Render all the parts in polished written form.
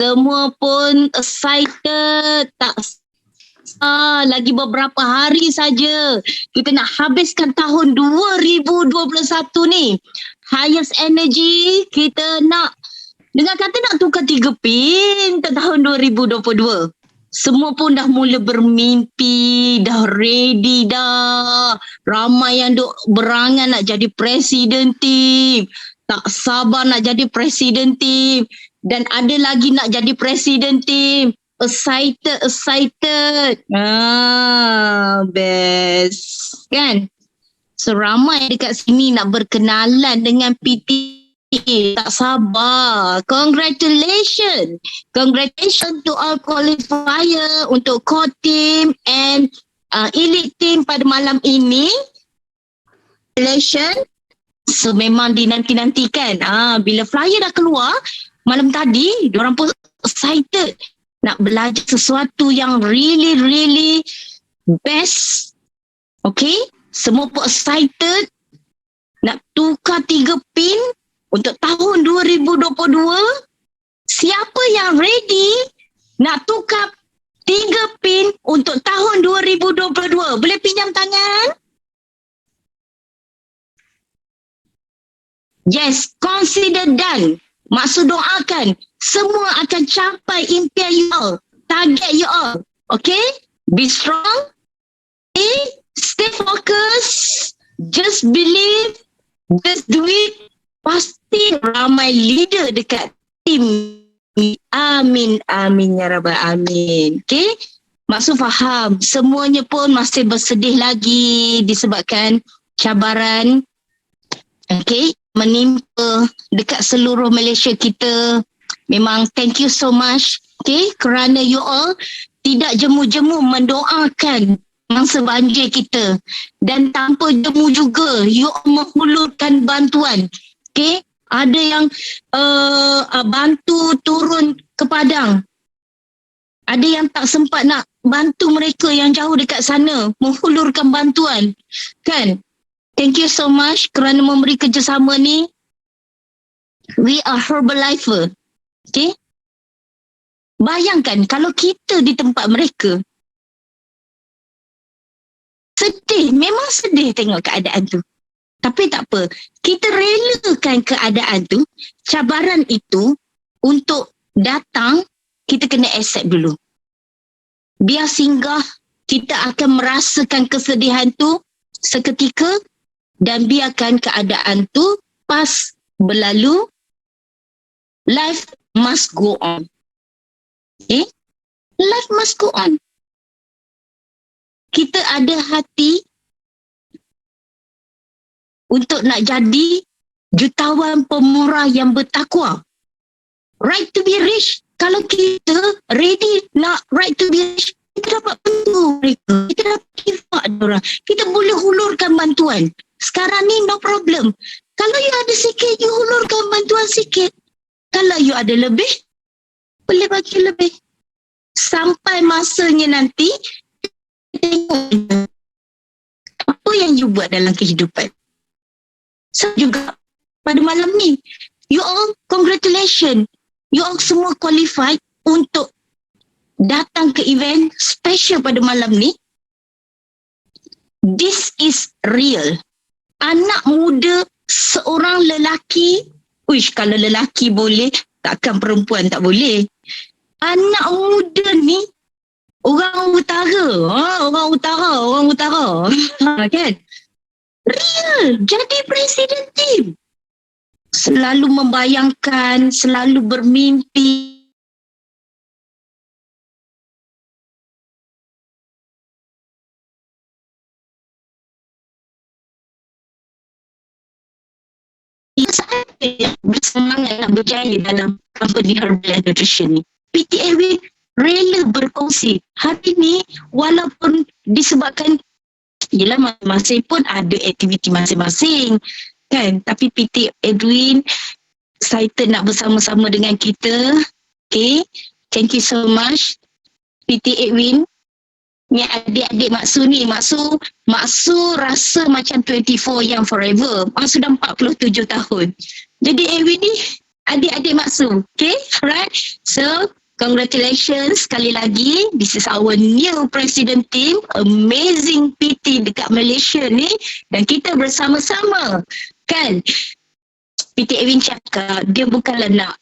Semua pun excited. Tak lagi beberapa hari saja kita nak habiskan tahun 2021 ni. Highest energy kita nak, dengan kata nak tukar 3 pin ke tahun 2022. Semua pun dah mula bermimpi, dah ready dah. Ramai yang duk berangan nak jadi presiden team. Tak sabar nak jadi presiden team. Dan ada lagi nak jadi presiden team. Excited. Best. Kan? So ramai dekat sini nak berkenalan dengan PT. Tak sabar. Congratulations to all qualifier untuk core team and elite team pada malam ini. Congratulations. So memang dinanti-nantikan. Bila flyer dah keluar malam tadi, diorang pun excited nak belajar sesuatu yang really best. Okay, semua pun excited nak tukar 3 pin untuk tahun 2022. Siapa yang ready nak tukar 3 pin untuk tahun 2022? Boleh pinjam tangan? Yes, consider done. Maksud doakan semua akan capai impian you all, target you all. Okay? Be strong. Okay? Stay focused. Just believe. Just do it. Pasti ramai leader dekat tim. Amin ya rabbal alamin. Okay? Maksud faham. Semuanya pun masih bersedih lagi disebabkan cabaran. Okay? Menimpa dekat seluruh Malaysia kita. Memang thank you so much, okay, kerana you all tidak jemu-jemu mendoakan mangsa banjir kita. Dan tanpa jemu juga you all menghulurkan bantuan. Okay, ada yang bantu turun ke Padang. Ada yang tak sempat nak bantu mereka yang jauh dekat sana, menghulurkan bantuan. Kan? Thank you so much kerana memberi kerjasama ni. We are Herbalifer. Okay? Bayangkan kalau kita di tempat mereka. Sedih. Memang sedih tengok keadaan tu. Tapi tak apa. Kita relakan keadaan tu. Cabaran itu untuk datang, kita kena accept dulu. Biar singgah, kita akan merasakan kesedihan tu seketika. Dan biarkan keadaan tu pas berlalu. Life must go on. Okay? Life must go on. Kita ada hati untuk nak jadi jutawan pemurah yang bertakwa. Right to be rich. Kalau kita ready nak right to be rich, kita dapat bantu mereka. Kita dapat kifat diorang. Kita boleh hulurkan bantuan. Sekarang ni no problem. Kalau you ada sikit, you hulurkan bantuan sikit. Kalau you ada lebih, boleh bagi lebih. Sampai masanya nanti, tengok apa yang you buat dalam kehidupan. So juga, pada malam ni, you all congratulations. You all semua qualified untuk datang ke event special pada malam ni. This is real. Anak muda seorang lelaki, kalau lelaki boleh, takkan perempuan tak boleh. Anak muda ni, orang utara. Kan? Real, jadi presiden team. Selalu membayangkan, selalu bermimpi. Saya bersemangat nak berjaya dalam company Herbal Nutrition ni. PT Edwin rela berkongsi. Hari ni walaupun disebabkan yelah masing-masing pun ada aktiviti masing-masing kan, tapi PT Edwin excited nak bersama-sama dengan kita. Okay, thank you so much PT Edwin. Ni adik-adik Maksu ni, Maksu rasa macam 24 yang forever. Maksu dah 47 tahun. Jadi Edwin ni adik-adik Maksu. Okay, alright. So, congratulations sekali lagi. This is our new president team. Amazing PT dekat Malaysia ni. Dan kita bersama-sama. Kan? PT Edwin cakap, dia bukanlah nak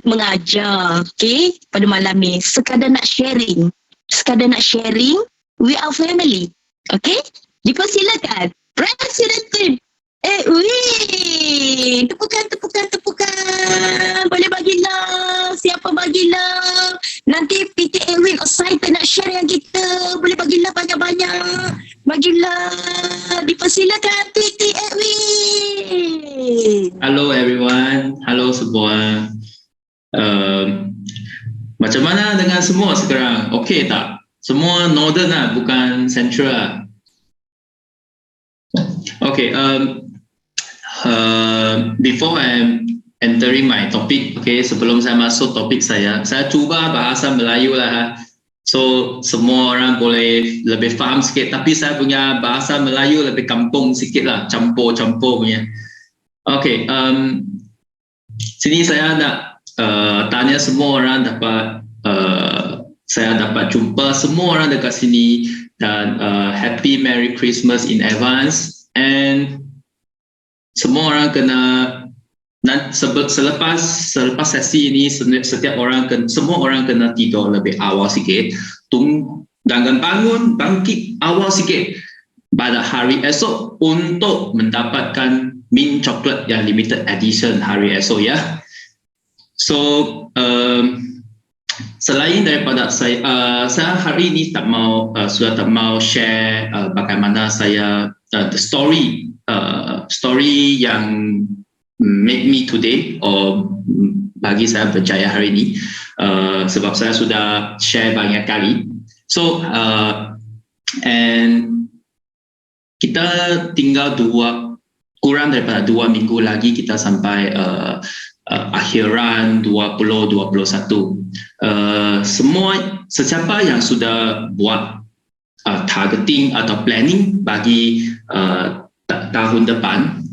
mengajar, okay, pada malam ni. Sekadar nak sharing. We are family. Okay? Dipersilakan. President team. Tepukan. Boleh bagilah. Siapa bagilah. Nanti PT Edwin excited nak share yang kita. Boleh bagilah banyak-banyak. Bagilah. Dipersilakan PT Edwin. Hello everyone. Hello semua. Macam mana dengan semua sekarang? Okay tak? Semua northern lah, bukan central lah. Okay, before I'm entering my topic, okay, sebelum saya masuk topik saya cuba bahasa Melayu lah. So, semua orang boleh lebih faham sikit, tapi saya punya bahasa Melayu lebih kampung sikit lah, campur-campur punya. Okay, sini saya nak tanya semua orang saya dapat jumpa semua orang dekat sini dan happy Merry Christmas in advance. And semua orang kena selepas sesi ini semua orang kena tidur lebih awal sikit, jangan bangkit awal sikit pada hari esok untuk mendapatkan mint chocolate yang limited edition hari esok ya. So selain daripada saya hari ini sudah tak mau share bagaimana saya the story yang make me today or bagi saya berjaya hari ini, sebab saya sudah share banyak kali. So and kita tinggal kurang daripada 2 minggu lagi kita sampai akhiran 2021. Sesiapa yang sudah buat targeting atau planning bagi tahun depan,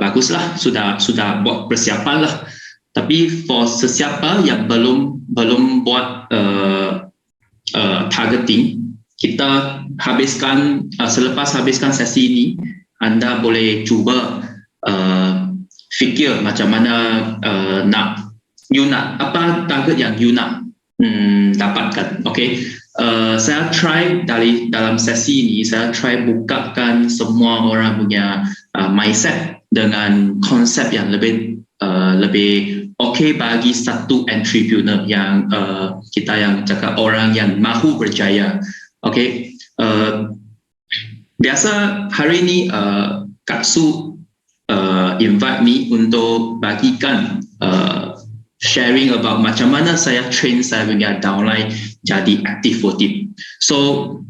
baguslah, sudah buat persiapan lah. Tapi for sesiapa yang belum buat targeting, kita selepas habiskan sesi ini, anda boleh cuba fikir macam mana apa target yang you nak dapatkan. Okay, saya try dalam sesi ini, saya try bukakan semua orang punya mindset dengan konsep yang lebih okay bagi satu entrepreneur yang kita yang cakap orang yang mahu berjaya. Okay, biasa hari ini Kak Su invite me untuk bagikan sharing about macam mana saya train saya punya downline jadi active team. So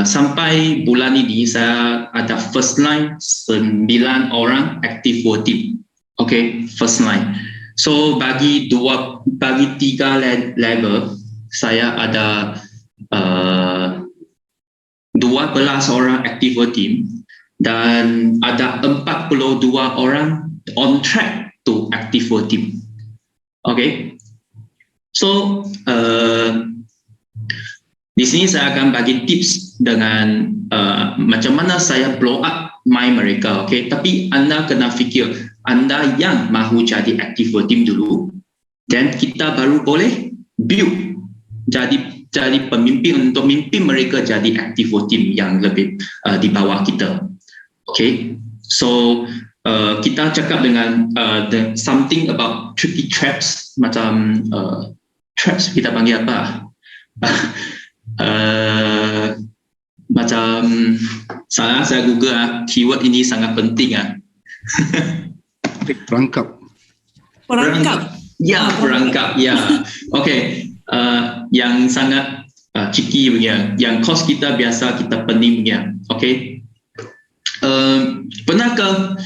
sampai bulan ini saya ada first line 9 orang active team. Okay, first line. So bagi 3 level saya ada 12 orang active team dan ada 42 orang on track to active team. Okay, so di sini saya akan bagi tips dengan macam mana saya blow up mind mereka. Okay, tapi anda kena fikir anda yang mahu jadi active team dulu, dan kita baru boleh build jadi pemimpin untuk mimpin mereka jadi active team yang lebih di bawah kita. Okay, so kita cakap dengan something about tricky traps, macam traps kita panggil apa? Macam saya Google keyword ini sangat penting . Perangkap. Ya, perangkap. Ya, okay. Yang sangat tricky punya, yang cost kita biasa kita pening punya. Okay. Pernahkah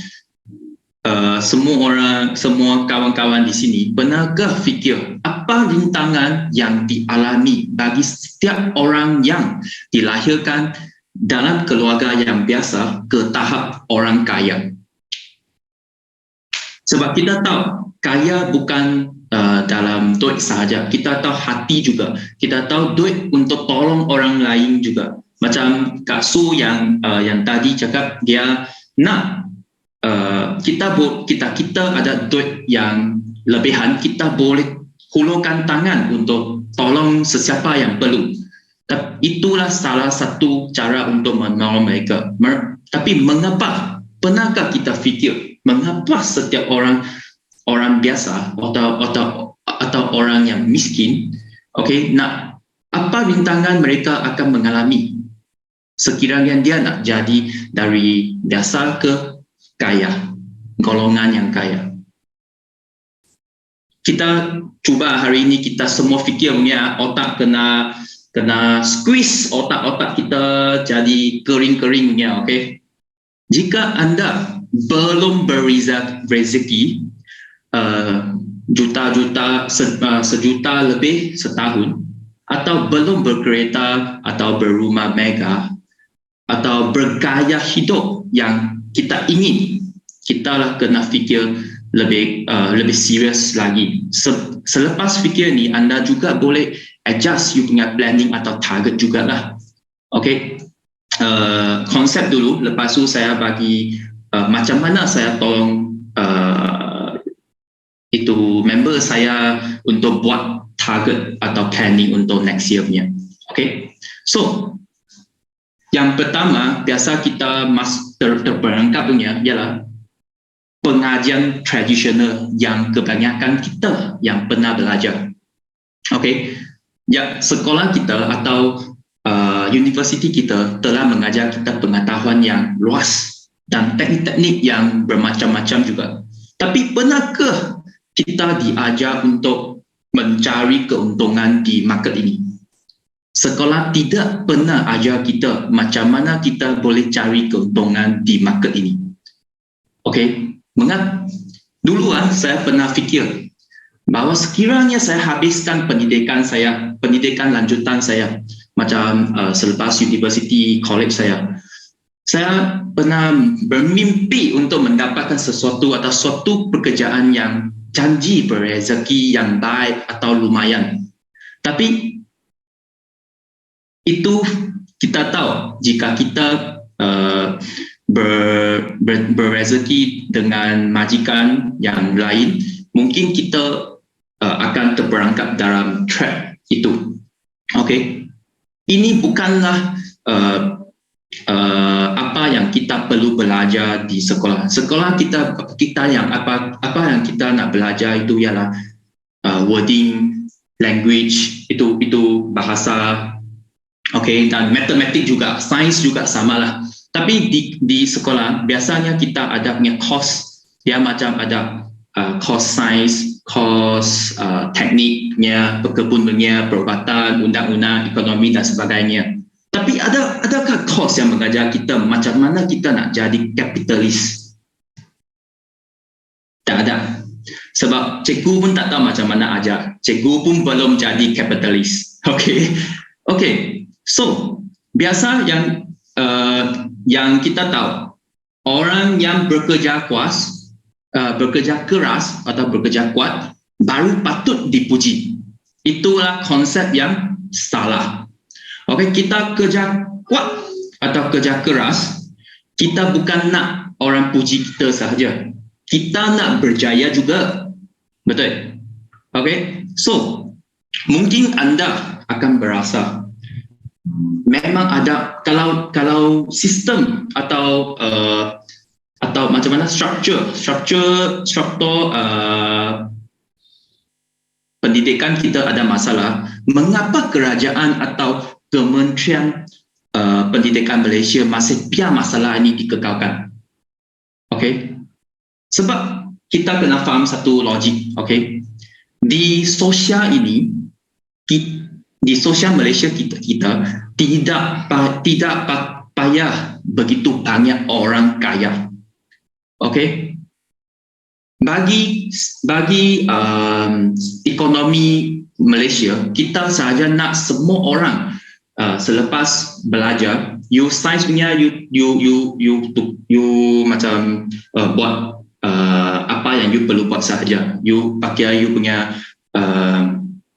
semua kawan-kawan di sini pernahkah fikir apa rintangan yang dialami bagi setiap orang yang dilahirkan dalam keluarga yang biasa ke tahap orang kaya? Sebab kita tahu kaya bukan dalam duit sahaja. Kita tahu hati juga. Kita tahu duit untuk tolong orang lain juga. Macam Kak Su yang tadi cakap, dia nak kita ada duit yang lebihan, kita boleh hulurkan tangan untuk tolong sesiapa yang perlu. Itulah salah satu cara untuk menolong mereka. Tapi mengapa? Pernahkah kita fikir mengapa setiap orang biasa atau orang yang miskin, nak apa rintangan mereka akan mengalami sekiranya dia nak jadi dari biasa ke kaya, golongan yang kaya. Kita cuba hari ini kita semua fikir punya otak kena squeeze otak kita jadi kering-kering punya, Jika anda belum berrezeki sejuta lebih setahun, atau belum berkereta atau berumah mega, atau bergaya hidup yang kita ingin, kita lah kena fikir lebih serius lagi. Selepas fikir ni, anda juga boleh adjust you punya planning atau target jugalah. Konsep dulu, lepas tu saya bagi macam mana saya tolong itu member saya untuk buat target atau planning untuk next year punya. So yang pertama, biasa kita terperangkap punya ialah pengajian tradisional yang kebanyakan kita yang pernah belajar. Ya, sekolah kita atau universiti kita telah mengajar kita pengetahuan yang luas dan teknik-teknik yang bermacam-macam juga. Tapi pernahkah kita diajar untuk mencari keuntungan di market ini? Sekolah tidak pernah ajar kita macam mana kita boleh cari keuntungan di market ini. Dulu saya pernah fikir bahawa sekiranya saya habiskan pendidikan lanjutan saya, macam selepas universiti, college saya pernah bermimpi untuk mendapatkan sesuatu atau suatu pekerjaan yang janji berrezeki yang baik atau lumayan. Tapi itu kita tahu, jika kita berrezeki dengan majikan yang lain, mungkin kita akan terperangkap dalam trap itu. Ini bukanlah apa yang kita perlu belajar di sekolah. Sekolah kita yang apa yang kita nak belajar itu ialah wording, language, itu bahasa, dan matematik juga, sains juga samalah. Tapi di sekolah biasanya kita ada punya course, dia macam ada course sains, course tekniknya, perkebunannya, perubatan, undang-undang, ekonomi dan sebagainya. Tapi adakah course yang mengajar kita macam mana kita nak jadi kapitalis? Tak ada. Sebab cikgu pun tak tahu macam mana ajar. Cikgu pun belum jadi kapitalis. So, biasa yang kita tahu, orang yang bekerja keras atau bekerja kuat baru patut dipuji. Itulah konsep yang salah. Kita kerja kuat atau kerja keras, kita bukan nak orang puji kita sahaja. Kita nak berjaya juga. Betul? So, mungkin anda akan berasa memang ada, kalau sistem atau macam mana struktur pendidikan kita ada masalah. Mengapa kerajaan atau Kementerian Pendidikan Malaysia masih biar masalah ini dikekalkan? Sebab kita kena faham satu logik. Di sosial ini, di sosial Malaysia kita tidak payah begitu banyak orang kaya. Bagi ekonomi Malaysia, kita sahaja nak semua orang selepas belajar, you science punya, you macam buat apa yang yang you perlu buat sahaja. You pakai you punya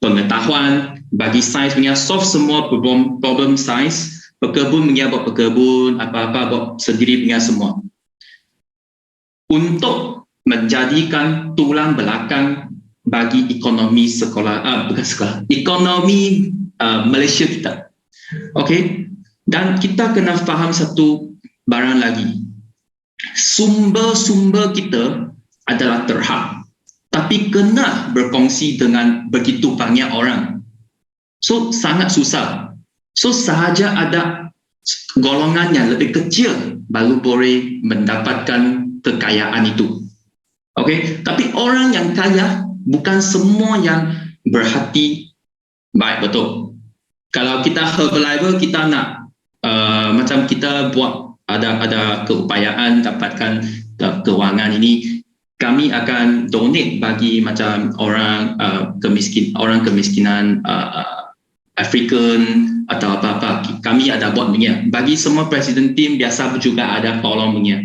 pengetahuan bagi sains punya solve semua problem sains. Pekebun punya buat pekebun, apa-apa buat sendiri punya semua. Untuk menjadikan tulang belakang bagi ekonomi ekonomi Malaysia kita. Okay? Dan kita kena faham satu barang lagi. Sumber-sumber kita adalah terhad, tapi kena berkongsi dengan begitu banyak orang. So, sangat susah. So, sahaja ada golongan yang lebih kecil baru boleh mendapatkan kekayaan itu. Okay? Tapi orang yang kaya bukan semua yang berhati baik, betul. Kalau kita herbalizer, kita nak macam kita buat ada keupayaan dapatkan kewangan ini, kami akan donate bagi macam orang kemiskinan African atau apa-apa. Kami ada buat punya. Bagi semua presiden tim biasa juga ada tolong punya.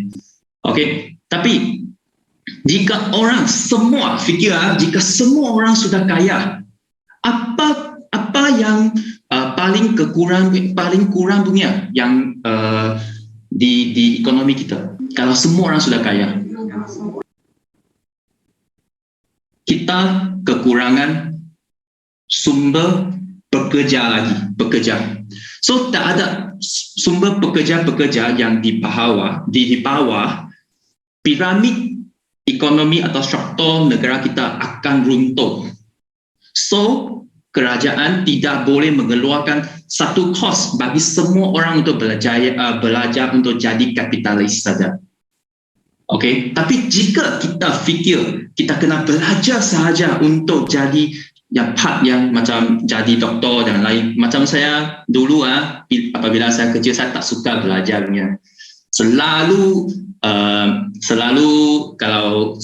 Okay? Tapi jika orang semua fikir, jika semua orang sudah kaya, apa yang paling kurang punya yang di ekonomi kita? Kalau semua orang sudah kaya, kita kekurangan sumber bekerja. So tak ada sumber pekerja yang di bawah piramid ekonomi atau struktur negara kita akan runtuh. So kerajaan tidak boleh mengeluarkan satu kos bagi semua orang untuk belajar untuk jadi kapitalis saja. Okay? Tapi jika kita fikir kita kena belajar sahaja untuk jadi yang macam jadi doktor dan lain. Macam saya dulu apabila saya kecil, saya tak suka belajarnya. Selalu kalau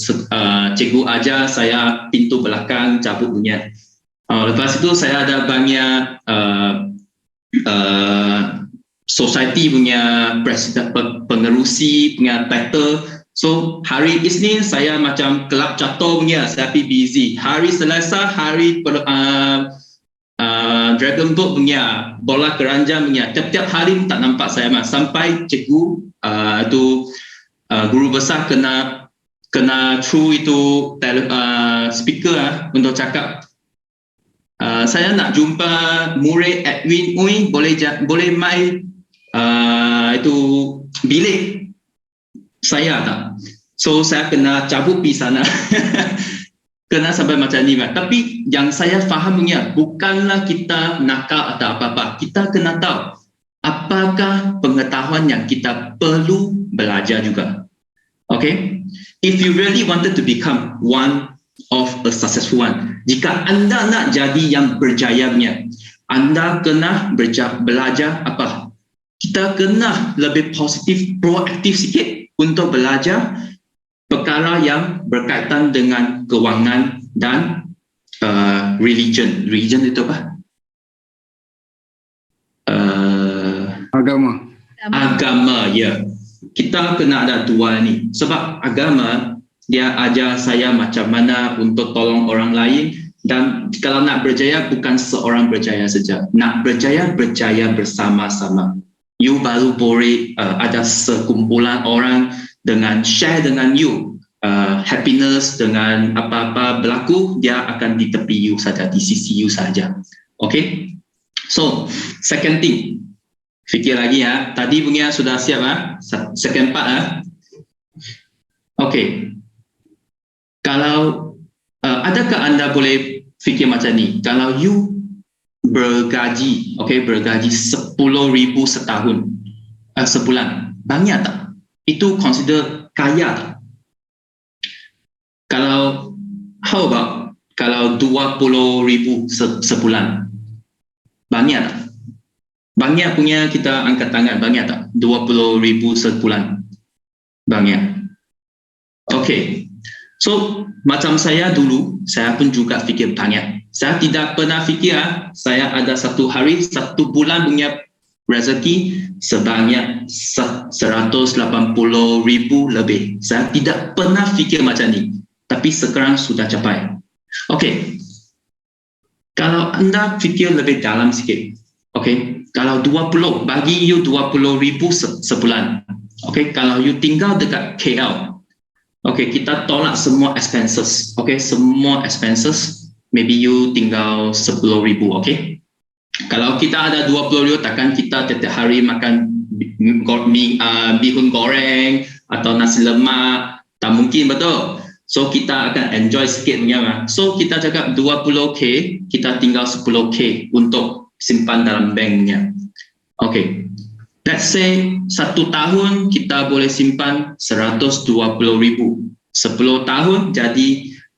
cikgu ajar saya pintu belakang cabut punya. Lepas itu saya ada banyak society punya presiden, pengerusi punya title. So hari Isnin saya macam kelab catur punya, saya pergi busy. Hari Selasa hari Dragon Boat punya, bola keranjang punya. Tiap-tiap hari tak nampak saya sampai cikgu guru besar kena through itu speaker untuk cakap. Saya nak jumpa murid Edwin boleh mai itu bilik saya tak. So saya kena cabut pergi sana. Kena sampai macam ni. Tapi yang saya fahamnya bukanlah kita nakal atau apa-apa. Kita kena tahu apakah pengetahuan yang kita perlu belajar juga. Okay? If you really wanted to become one of a successful one, jika anda nak jadi yang berjayanya, anda kena belajar apa? Kita kena lebih positif, proaktif sikit untuk belajar perkara yang berkaitan dengan kewangan dan religion. Religion itu apa? Agama, ya. Kita kena ada dua ni. Sebab agama, dia ajar saya macam mana untuk tolong orang lain. Dan kalau nak berjaya, bukan seorang berjaya saja. Nak berjaya bersama-sama. You baru boleh ada sekumpulan orang dengan share dengan you happiness dengan apa-apa berlaku, dia akan di tepi you saja, di sisi you saja. Okay? So, second thing. Fikir lagi ya. Tadi punya sudah siap second part Okay. Kalau adakah anda boleh fikir macam ni? Kalau you bergaji 10,000 setahun, sebulan, banyak tak? Itu consider kaya tak? Kalau how about kalau 20,000 sebulan, banyak tak? Banyak punya kita angkat tangan, banyak tak? 20,000 sebulan, banyak. Okay, so macam saya dulu, saya pun juga fikir banyak. Saya tidak pernah fikir saya ada satu bulan punya rezeki sebanyak 180,000 lebih. Saya tidak pernah fikir macam ni. tapi sekarang sudah capai. Okey. Kalau anda fikir lebih dalam sikit, okey, kalau 20, bagi you 20,000 sebulan. Okey, kalau you tinggal dekat KL, okey, kita tolak semua expenses. Okey, semua expenses, maybe you tinggal 10,000, okey. Kalau kita ada 20,000, takkan kita setiap hari makan bihun goreng atau nasi lemak, tak mungkin, betul. So kita akan enjoy sikit punya. So kita cakap 20k, kita tinggal 10k untuk simpan dalam banknya. Okay, let's say 1 tahun kita boleh simpan 120,000. 10 tahun jadi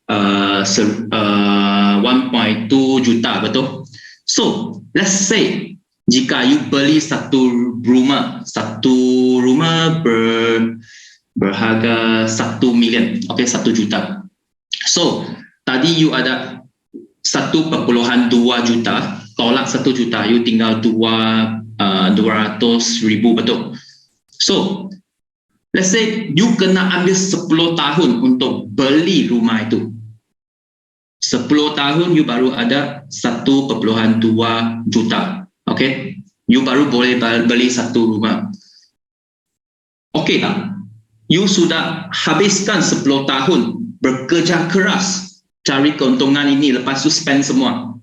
1.2 juta, betul. So let's say jika you beli satu rumah berharga 1 million, okay, 1 juta. So tadi you ada 1.2 juta, tolak 1 juta, you tinggal 200,000, betul. So let's say you kena ambil 10 tahun untuk beli rumah itu. 10 tahun you baru ada 1.2 juta. Okay, you baru boleh beli satu rumah. Okay tak? You sudah habiskan 10 tahun bekerja keras cari keuntungan ini, lepas tu spend semua.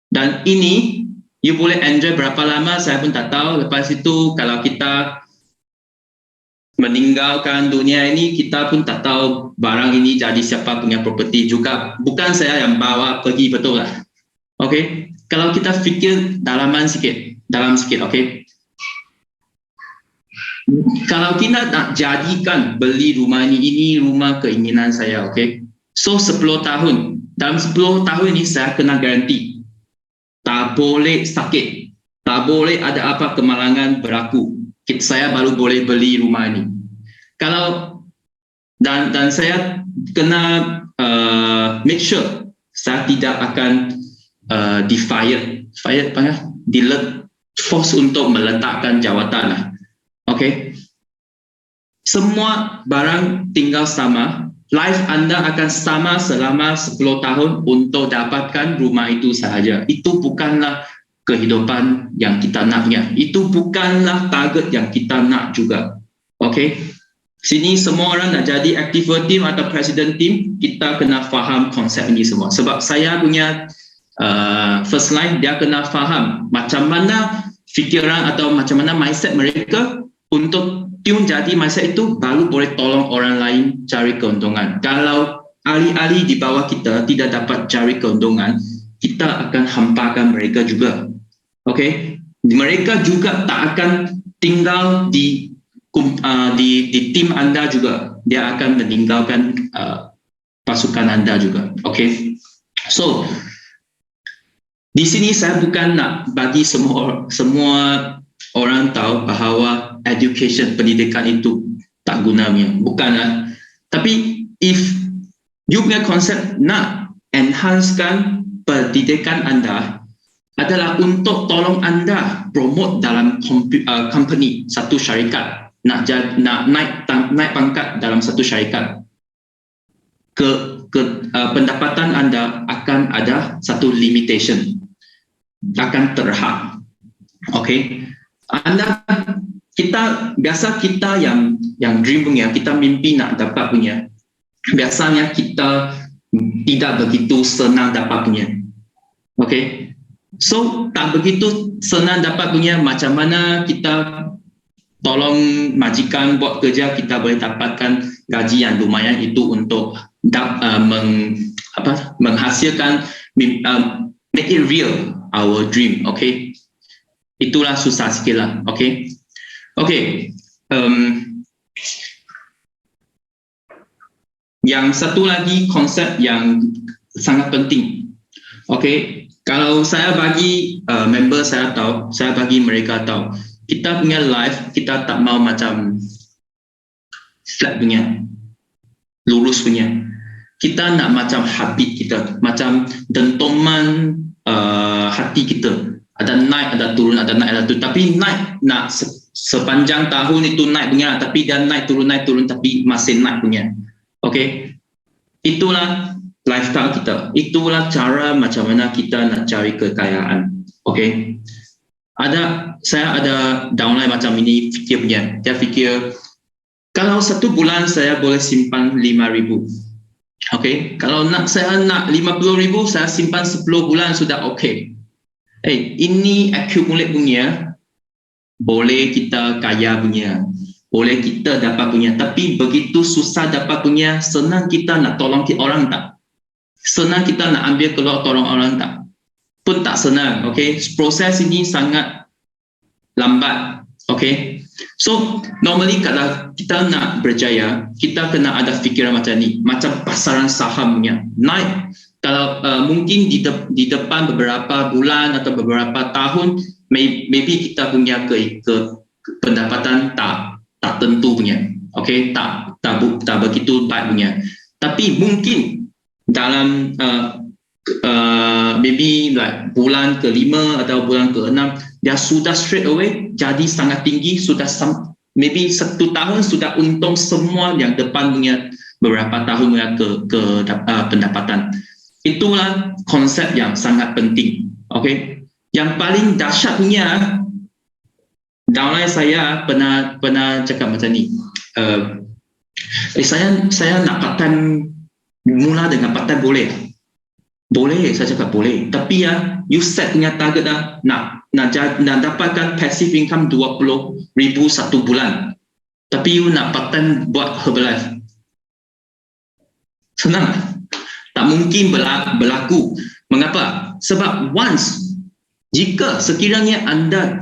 Dan ini you boleh enjoy berapa lama saya pun tak tahu. Lepas itu kalau kita meninggalkan dunia ini, kita pun tak tahu barang ini jadi siapa punya properti juga. Bukan saya yang bawa pergi, betul lah. Okay, kalau kita fikir dalam sikit, okay. Kalau kita nak jadikan beli rumah ini rumah keinginan saya, okay. So 10 tahun, dalam 10 tahun ini saya kena garanti tak boleh sakit, tak boleh ada apa kemalangan berlaku. Saya baru boleh beli rumah ini. Kalau dan saya kena make sure saya tidak akan force untuk meletakkan jawatan lah. Okay, semua barang tinggal sama. Life anda akan sama selama 10 tahun untuk dapatkan rumah itu sahaja. Itu bukanlah kehidupan yang kita naknya. Itu bukanlah target yang kita nak juga. Okay, sini semua orang nak jadi active team atau president team, kita kena faham konsep ini semua. Sebab saya punya first line, dia kena faham macam mana fikiran atau macam mana mindset mereka untuk tune jadi mindset itu, baru boleh tolong orang lain cari keuntungan. Kalau ahli-ahli di bawah kita tidak dapat cari keuntungan, kita akan hampakan mereka juga. Okay? Mereka juga tak akan tinggal di tim anda juga. Dia akan meninggalkan pasukan anda juga. Okay? So di sini saya bukan nak bagi semua orang tahu bahawa education, pendidikan itu tak gunanya. Bukanlah. Tapi if you punya konsep nak enhancekan pendidikan anda adalah untuk tolong anda promote dalam company, satu syarikat, nak naik pangkat dalam satu syarikat, pendapatan anda akan ada satu limitation, akan terhad. Okay, kita yang dream punya, kita mimpi nak dapat punya, biasanya kita tidak begitu senang dapat punya. Okay, so tak begitu senang dapat punya, macam mana kita tolong majikan buat kerja, kita boleh dapatkan gaji yang lumayan itu untuk menghasilkan, make it real our dream. Okay, itulah susah sikit lah. Okay, yang satu lagi konsep yang sangat penting. Okay, kalau saya bagi member saya tahu, saya bagi mereka tahu, kita punya life, kita tak mau macam flat punya, lurus punya. Kita nak macam habit kita, macam dentuman hati kita. Ada naik, ada turun, ada naik, ada turun. Tapi naik nak sepanjang tahun itu naik punya, tapi dia naik turun, tapi masih naik punya. Okay. Itulah lifestyle kita. Itulah cara macam mana kita nak cari kekayaan. Okay. Saya ada downline macam ini fikir punya. Dia fikir, kalau satu bulan saya boleh simpan 5,000. Okay. Kalau saya nak 50,000, saya simpan 10 bulan sudah okay. Ini accumulate punya, boleh kita kaya punya, boleh kita dapat punya. Tapi begitu susah dapat punya, senang kita nak tolong orang tak? Senang kita nak ambil keluar tolong orang tak? Pun tak senang. Okay. Proses ini sangat lambat. Okay. So normally kalau kita nak berjaya, kita kena ada fikiran macam ni, macam pasaran sahamnya naik. Kalau mungkin di depan beberapa bulan atau beberapa tahun, maybe kita punya ke pendapatan tak tentu punya. Okay. Tak begitu baik punya. Tapi mungkin dalam maybe like bulan ke-5 atau bulan ke-6, dia sudah straight away jadi sangat tinggi, sudah maybe 1 tahun sudah untung semua yang depan punya beberapa tahun punya ke pendapatan. Itulah konsep yang sangat penting. Okay. Yang paling dahsyat punya, downline saya pernah cakap macam ni, saya nak part-time, mula dengan part-time boleh? Boleh, saya cakap boleh. Tapi you set punya target nak dapatkan passive income 20,000 satu bulan. Tapi you nak part-time buat Herbalife. Senang. Tak mungkin berlaku. Mengapa? Sebab jika sekiranya anda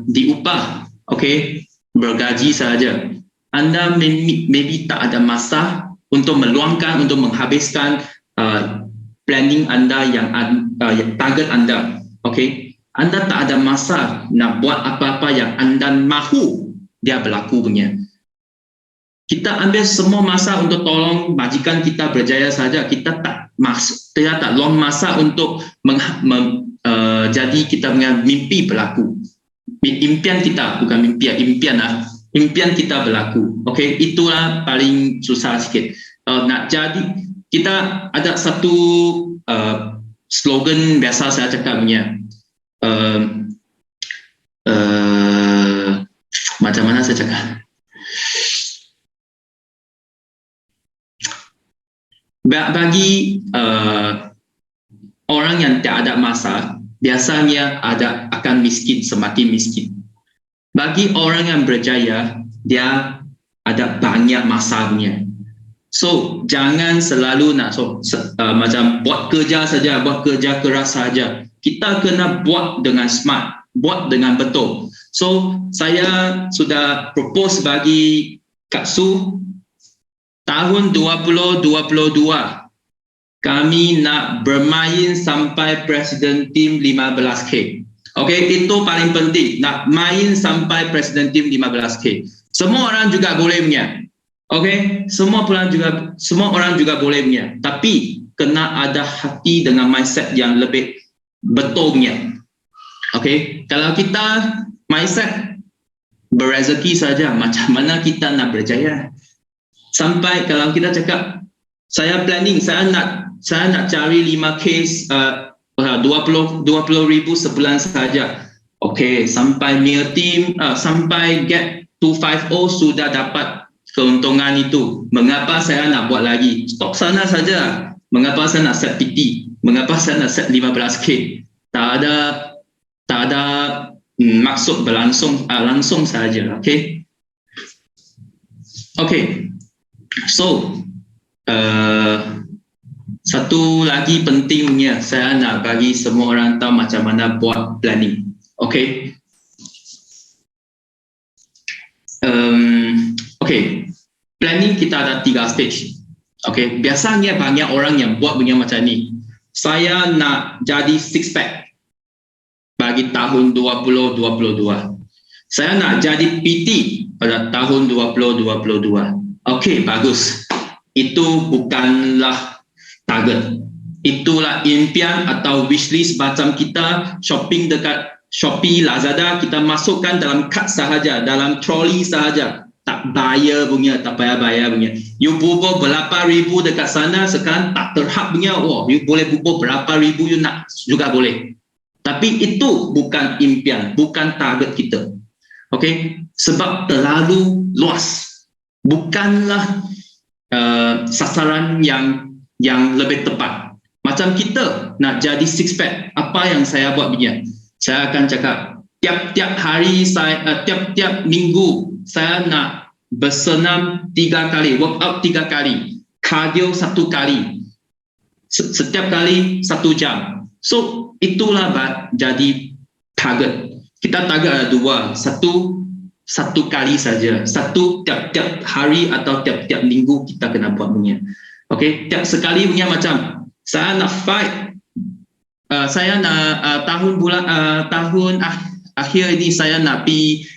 diupah, okay, bergaji saja, anda maybe tak ada masa untuk meluangkan, untuk menghabiskan planning anda yang target anda. Okay, anda tak ada masa nak buat apa-apa yang anda mahu dia berlaku punya. Kita ambil semua masa untuk tolong majikan kita berjaya saja. Kita tak long masa untuk jadi kita punya mimpi berlaku. Impian kita, bukan mimpi, impian kita berlaku. Okay, itulah paling susah sikit. Nak jadi, kita ada satu slogan biasa saya cakap punya. Macam mana saya cakap? Bagi orang yang tak ada masa, biasanya akan miskin, semakin miskin. Bagi orang yang berjaya, dia ada banyak masa punya. So jangan selalu nak macam buat kerja saja, buat kerja keras saja. Kita kena buat dengan smart, buat dengan betul. So saya sudah propose bagi Kak Su, tahun 2022 kami nak bermain sampai Presiden Team 15K. Okay, itu paling penting. Nak main sampai Presiden Team 15K. Semua orang juga boleh punya. Okay, semua orang juga boleh punya. Tapi kena ada hati dengan mindset yang lebih betul punya. Okay, kalau kita mindset berrezeki saja, macam mana kita nak berjaya? Sampai kalau kita cakap, saya planning, saya nak cari 5K 20,000 sebulan saja. Okay, sampai near team, sampai get 250 sudah dapat keuntungan itu. Mengapa saya nak buat lagi? Stop sana saja. Mengapa saya nak set PT? Mengapa saya nak set 15K? Tak ada maksud langsung saja. Okay. Okay. So, satu lagi pentingnya saya nak bagi semua orang tahu macam mana buat planning. Okay. Okay. Planning kita ada 3 stage. Okay. Biasanya banyak orang yang buat punya macam ni. Saya nak jadi six pack bagi tahun 2022. Saya nak jadi PT pada tahun 2022. Okey, bagus. Itu bukanlah target. Itulah impian atau wishlist macam kita shopping dekat Shopee, Lazada, kita masukkan dalam cart sahaja, dalam trolley sahaja. tak bayar punya, tak payah bayar punya. You bubur berapa ribu dekat sana, sekarang tak terhad punya. Oh, you boleh bubur berapa ribu you nak juga boleh. Tapi itu bukan impian, bukan target kita. Okay? Sebab terlalu luas. Bukanlah sasaran yang lebih tepat. Macam kita nak jadi six pack, apa yang saya buat begini? Saya akan cakap tiap-tiap hari tiap-tiap minggu saya nak bersenam 3 kali, workout 3 kali, cardio 1 kali. Setiap kali 1 jam. So itulah jadi target. Kita target ada 2. Satu kali saja. Satu tiap-tiap hari atau tiap-tiap minggu kita kena buat punya. Okay, tiap sekali punya macam saya nak fight. Saya nak tahun akhir ini saya nak pergi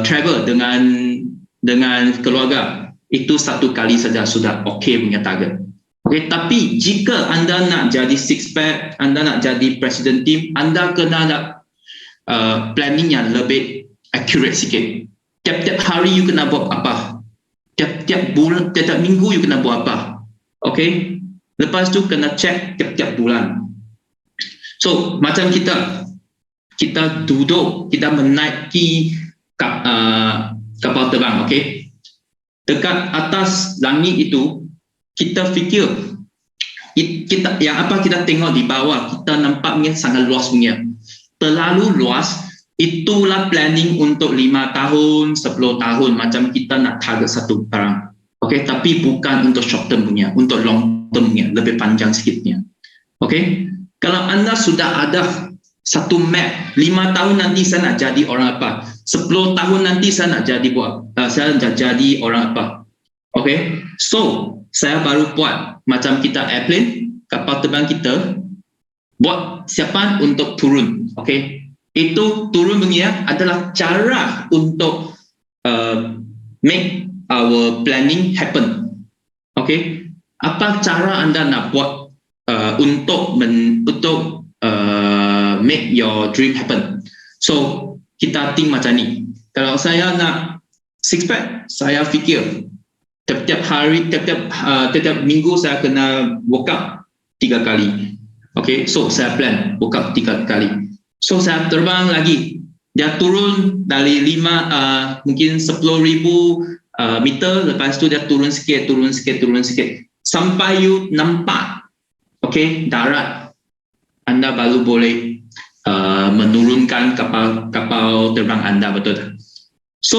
travel dengan keluarga. Itu 1 kali saja sudah okay punya target. Okay, tapi jika anda nak jadi six pack, anda nak jadi president team, anda kena ada planning yang lebih accurate sikit. Tiap-tiap hari you kena buat apa? Tiap-tiap bulan, tiap-tiap minggu you kena buat apa? Okay? Lepas tu kena check tiap-tiap bulan. So, macam kita duduk, kita menaiki kapal terbang, okay? Dekat atas langit itu, kita fikir, yang apa kita tengok di bawah, kita nampaknya sangat luas punya. Terlalu luas. Itulah planning untuk 5 tahun, 10 tahun. Macam kita nak target satu barang. Okay, tapi bukan untuk short term punya, untuk long term punya, lebih panjang sikitnya. Okay, kalau anda sudah ada satu map, 5 tahun nanti saya nak jadi orang apa, 10 tahun nanti saya nak jadi orang apa. Okay, so saya baru buat macam kita airplane, kapal terbang kita, buat siapan untuk turun. Okay, itu turun punya adalah cara untuk make our planning happen. Okay, apa cara anda nak buat untuk make your dream happen? So kita think macam ni. Kalau saya nak six pack, saya fikir tiap-tiap hari, tiap-tiap minggu saya kena workout 3 kali. Okay, so saya plan workout 3 kali. So saya terbang lagi, dia turun dari mungkin 10,000 meter, lepas tu dia turun sikit sampai you nampak darat, anda baru boleh menurunkan kapal terbang anda, betul tak? So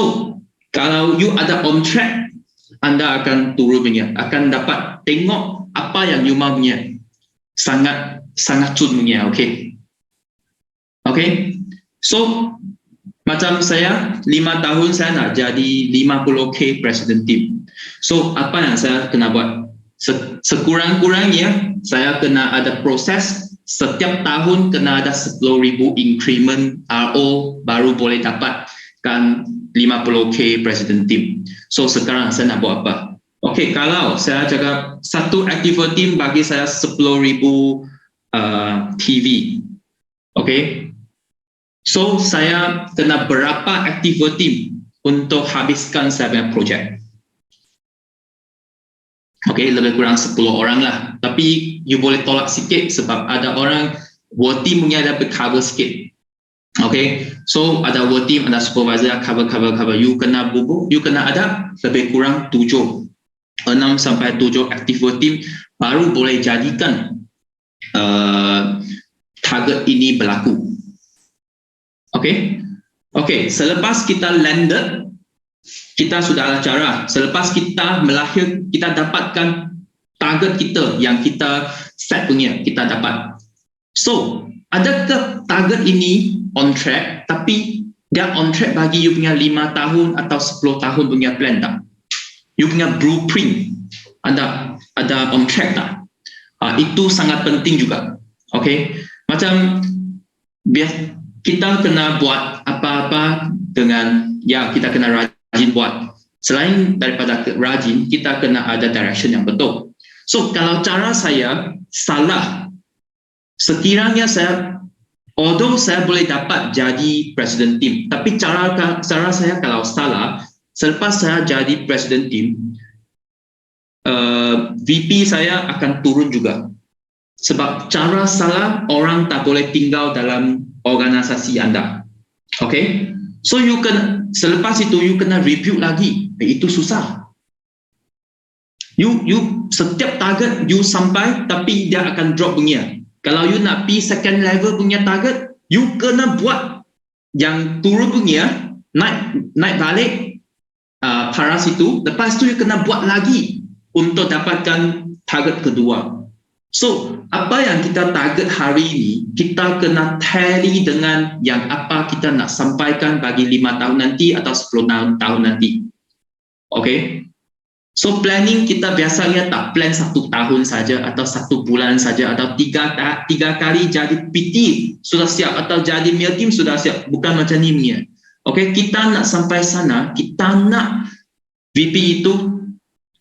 kalau you ada on track, anda akan turun punya, akan dapat tengok apa yang you mau punya, sangat cun punya. Okay, so macam saya 5 tahun saya nak jadi 50K president team. So apa yang saya kena buat? Sekurang-kurangnya saya kena ada proses, setiap tahun kena ada 10,000 increment RO baru boleh dapatkan 50K president team. So sekarang saya nak buat apa? Okay, kalau saya cakap satu active team bagi saya 10,000 TV. Okay, so saya kena berapa active team untuk habiskan saya punya projek? Okay, lebih kurang 10 orang lah. Tapi you boleh tolak sikit sebab ada orang work team punya ada cover sikit. Okay, so ada work team, ada supervisor cover. You kena bubuk, you kena ada lebih kurang 6 sampai 7 active work team baru boleh jadikan target ini berlaku. Okay, selepas kita landed, kita sudah ada cara. Selepas kita melahir, kita dapatkan target kita yang kita set punya, kita dapat. So, adakah target ini on track, tapi dia on track bagi you punya 5 tahun atau 10 tahun punya plan tak? You punya blueprint ada on track tak? Itu sangat penting juga. Okay, macam kita kena buat apa-apa dengan, kita kena rajin buat. Selain daripada rajin, kita kena ada direction yang betul. So kalau cara saya salah, sekiranya although saya boleh dapat jadi president team, tapi cara saya kalau salah, selepas saya jadi presiden tim, VP saya akan turun juga. Sebab cara salah, orang tak boleh tinggal dalam organisasi anda. Okay? So selepas itu you kena review lagi. Itu susah. You setiap target you sampai, tapi dia akan drop punya. Kalau you nak pergi second level punya target, you kena buat yang turun punya, naik balik paras itu. Lepas tu you kena buat lagi untuk dapatkan target kedua. So, apa yang kita target hari ini, kita kena tally dengan yang apa kita nak sampaikan bagi 5 tahun nanti atau 10 tahun nanti. Okay? So, planning kita biasanya tak plan 1 tahun saja atau 1 bulan saja atau 3 kali jadi PT sudah siap atau jadi meal team sudah siap. Bukan macam ni punya. Okay? Kita nak sampai sana, kita nak VP itu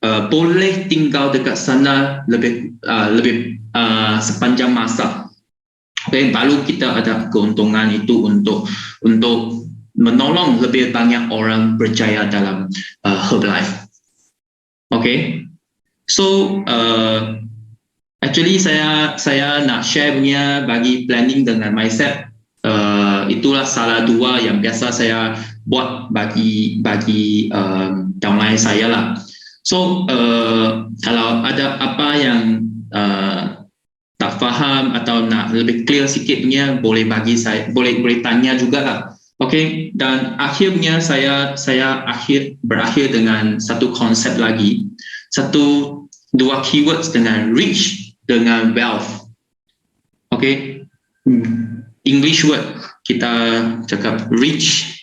boleh tinggal dekat sana lebih sepanjang masa. Okay, baru kita ada keuntungan itu untuk menolong lebih banyak orang berjaya dalam Herbalife. Okay, so actually saya nak share punya bagi planning dengan mindset. Itulah salah 2 yang biasa saya buat bagi downline saya lah. So, kalau ada apa yang tak faham atau nak lebih clear sikit punya, boleh bagi saya, boleh tanya juga lah. Okay, dan akhirnya saya berakhir dengan satu konsep lagi, 2 keywords dengan rich dengan wealth. Okay, English word kita cakap rich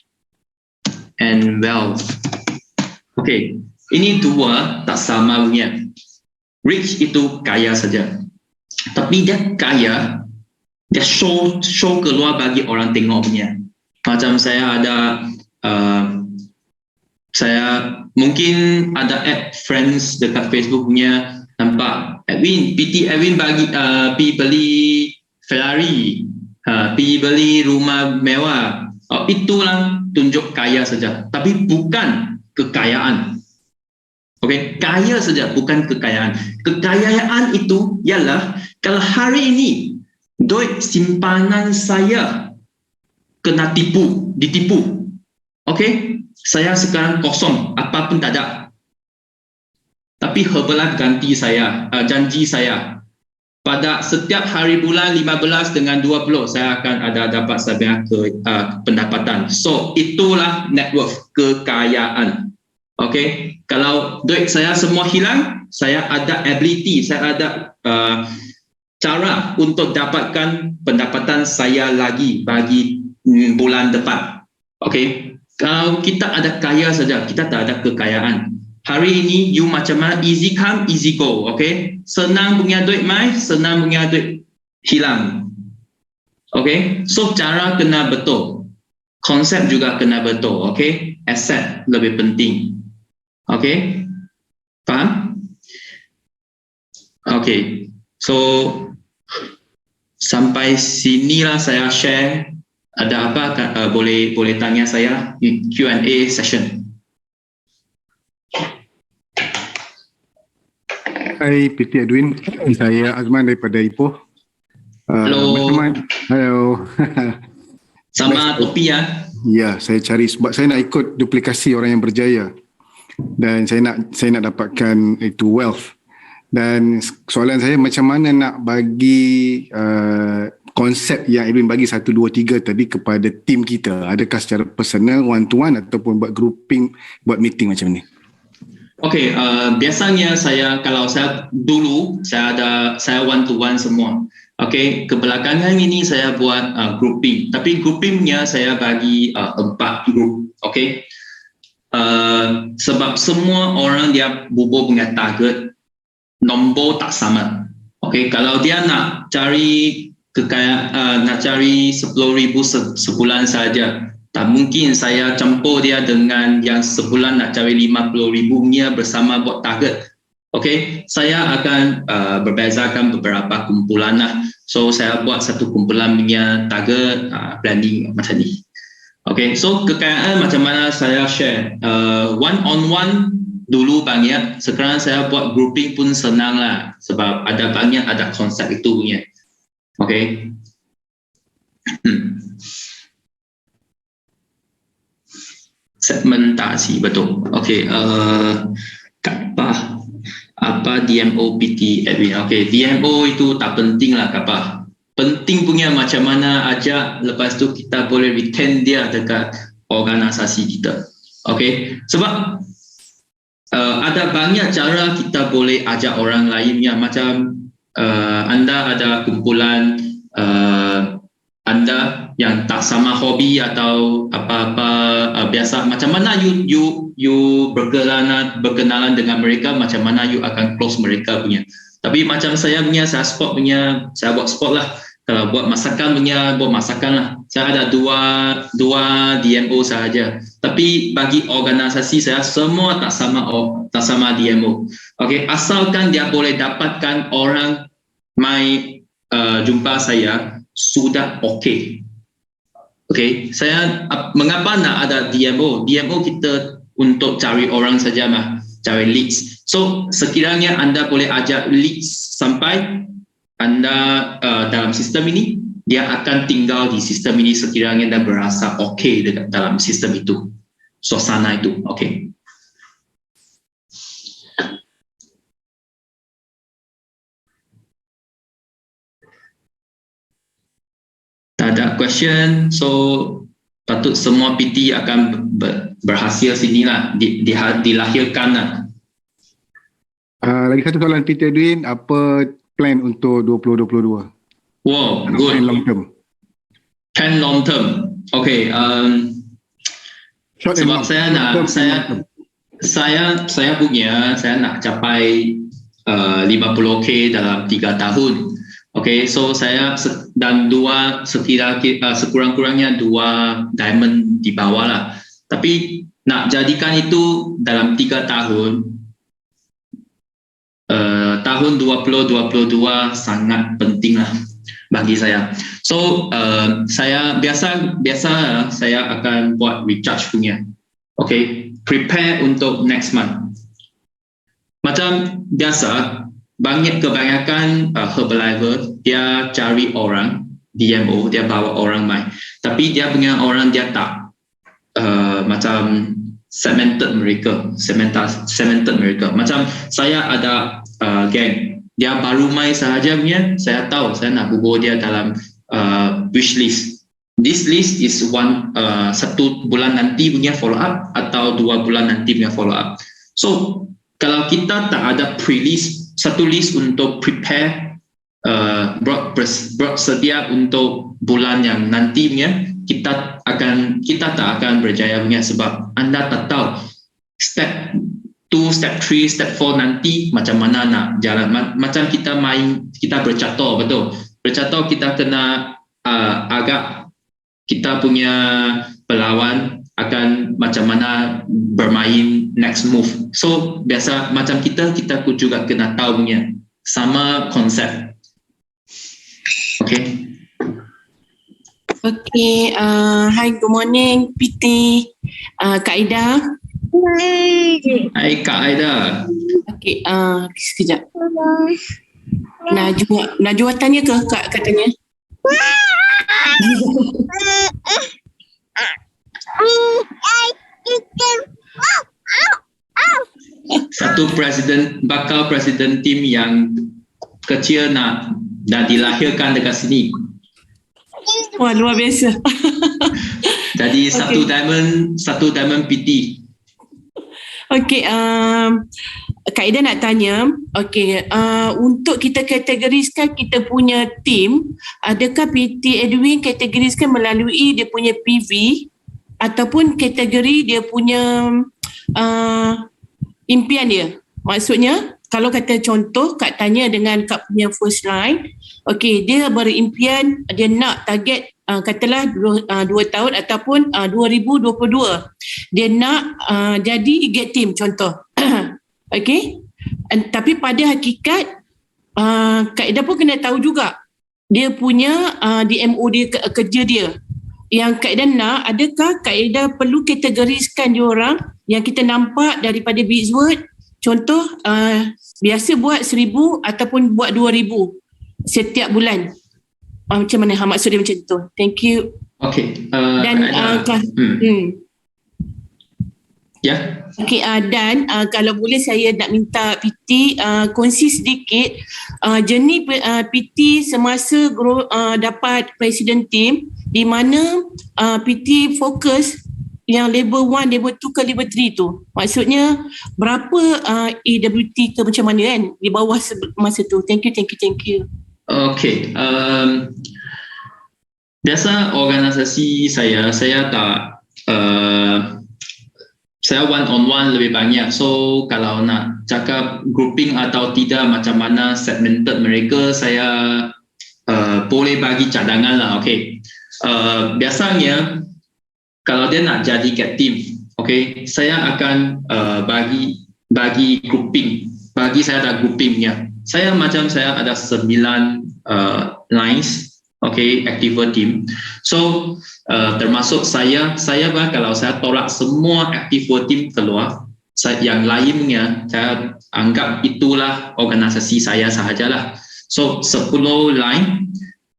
and wealth. Okay. Ini 2 tak sama punya. Rich itu kaya saja. Tapi dia kaya, dia show keluar bagi orang tengok punya. Macam saya ada, saya mungkin ada add friends dekat Facebook punya, nampak PT Edwin bagi pergi beli Ferrari, pergi beli rumah mewah. Itulah tunjuk kaya saja. Tapi bukan kekayaan. Okay, kaya saja, bukan kekayaan. Kekayaan itu ialah kalau hari ini duit simpanan saya kena ditipu. Okay, saya sekarang kosong, apa pun tak ada. Tapi Herbalife janji saya. Pada setiap hari bulan 15 dengan 20, saya akan ada dapat sebanyak pendapatan. So, itulah net worth, kekayaan. Okay, kalau duit saya semua hilang, saya ada ability, saya ada cara untuk dapatkan pendapatan saya lagi bagi bulan depan. Okay, kalau kita ada kaya saja, kita tak ada kekayaan. Hari ini you macam mana, easy come, easy go. Okay, senang punya duit mai, senang punya duit hilang. Okay, so cara kena betul, konsep juga kena betul. Okay, asset lebih penting. Okay, faham? Okay, so sampai sinilah saya share. Ada apa boleh tanya saya Q&A session. Hai PT Edwin, saya Azman daripada Ipoh. Hello. Hello. Sama topi ya. Ya, saya cari sebab saya nak ikut duplikasi orang yang berjaya. Dan saya nak dapatkan itu wealth. Dan soalan saya, macam mana nak bagi konsep yang Edwin bagi 1, 2, 3 tadi kepada tim kita? Adakah secara personal, one to one, ataupun buat grouping, buat meeting macam ni? Okay, biasanya kalau saya dulu saya one to one semua. Okay, kebelakangan ini saya buat grouping. Tapi groupingnya saya bagi 4 group. Okay. Sebab semua orang dia bubuh punya target, nombor tak sama. Okay, kalau dia nak cari nak cari 10,000 sebulan saja, tak mungkin saya campur dia dengan yang sebulan nak cari 50,000 punya bersama buat target. Okay, saya akan berbezakan beberapa kumpulan lah. So saya buat satu kumpulan punya target planning macam ni. Okay, so kekayaan macam mana saya share. One on one dulu banyak, sekarang saya buat grouping pun senang lah sebab ada banyak ada konsep itu punya. Okay. Segmentasi, betul. Okay, apa DMO PT Edwin? Okay, DMO itu tak penting lah kapah. Penting punya macam mana ajak, lepas tu kita boleh retain dia dekat organisasi kita. Okay, sebab ada banyak cara kita boleh ajak orang lain ya, macam anda ada kumpulan anda yang tak sama hobi atau apa-apa biasa, macam mana you berkenalan dengan mereka, macam mana you akan close mereka punya. Tapi macam saya punya, saya sport punya, saya buat sport lah. Kalau buat masakan punya, buat masakan lah. Saya ada dua DMO sahaja. Tapi bagi organisasi saya, semua tak sama DMO. Okay, asalkan dia boleh dapatkan orang mai jumpa saya, sudah okay. Okay, saya mengapa nak ada DMO? DMO kita untuk cari orang saja mah, cari leads. So sekiranya anda boleh ajak leads sampai anda dalam sistem ini, dia akan tinggal di sistem ini sekiranya anda berasa okay dalam sistem itu, suasana itu. Okay. Tak ada question, so patut semua PT akan berhasil sinilah, dilahirkan lah. Lagi satu soalan PT Edwin, apa plan untuk 2022? Wow, good. Plan long term. Plan long term. Okay. Short Sebab saya nak saya punya, saya nak capai 50K dalam 3 tahun. Okay, so saya dan sekurang-kurangnya 2 diamond di bawah lah. Tapi nak jadikan itu dalam 3 tahun, tahun 2022 sangat penting lah bagi saya. So saya biasa saya akan buat recharge punya. Okay, prepare untuk next month. Macam biasa, kebanyakan Herbalife dia cari orang DMO, dia bawa orang mai, tapi dia punya orang dia tak macam segmented mereka. Macam saya ada geng, dia baru mai sahaja punya, saya tahu saya nak hubung dia dalam wish list. This list is 1 bulan nanti punya follow up atau 2 bulan nanti punya follow up. So kalau kita tak ada pre-list, satu list untuk prepare, bersedia untuk bulan yang nantinya, kita tak akan berjaya punya, sebab anda tak tahu step 2, step 3, step 4 nanti macam mana nak jalan. Macam kita bercatur, betul. Bercatur kita kena agak kita punya pelawan akan macam mana bermain next move. So biasa macam kita juga kena tahu punya sama konsep. Okay. Okay, hi, good morning PT, Kak Aida. Hai Kak Aida. Okay, sekejap. Najwa tanya ke Kak katanya? Satu bakal presiden tim yang kecil nak dilahirkan dekat sini. Wah, luar biasa. Jadi satu diamond PT. Okey, Kak Ida nak tanya, okey, untuk kita kategoriskan kita punya tim, adakah PT Edwin kategoriskan melalui dia punya PV ataupun kategori dia punya impian dia? Maksudnya, kalau kata contoh, Kak tanya dengan Kak punya first line, okey, dia berimpian, dia nak target katalah 2 tahun ataupun 2022. Dia nak jadi get team contoh. Okey. Tapi pada hakikat Kak Ida pun kena tahu juga dia punya DMO dia, kerja dia. yang Kak Ida nak, adakah Kak Ida perlu kategoriskan diorang yang kita nampak daripada Bizword? Contoh, biasa buat 1,000 ataupun buat 2,000 setiap bulan. Macam mana maksud dia macam tu? Thank you. Okay. Dan Ya. Okay, dan kalau boleh saya nak minta PT kongsi sedikit journey PT semasa dapat Presiden Team, di mana PT fokus yang level 1, level 2 ke level 3 tu. Maksudnya berapa AWT ke macam mana kan di bawah masa tu. Thank you. Okay. Biasa organisasi saya tak saya one on one lebih banyak. So kalau nak cakap grouping atau tidak, macam mana segmented mereka, saya boleh bagi cadangan lah. Okay. Biasanya kalau dia nak jadi captain, okay, saya akan bagi grouping. Bagi saya ada groupingnya. Saya ada 9 lines, okay, active team. So termasuk saya kalau saya tolak semua active team keluar, yang lainnya saya anggap itulah organisasi saya sahajalah. So 10 line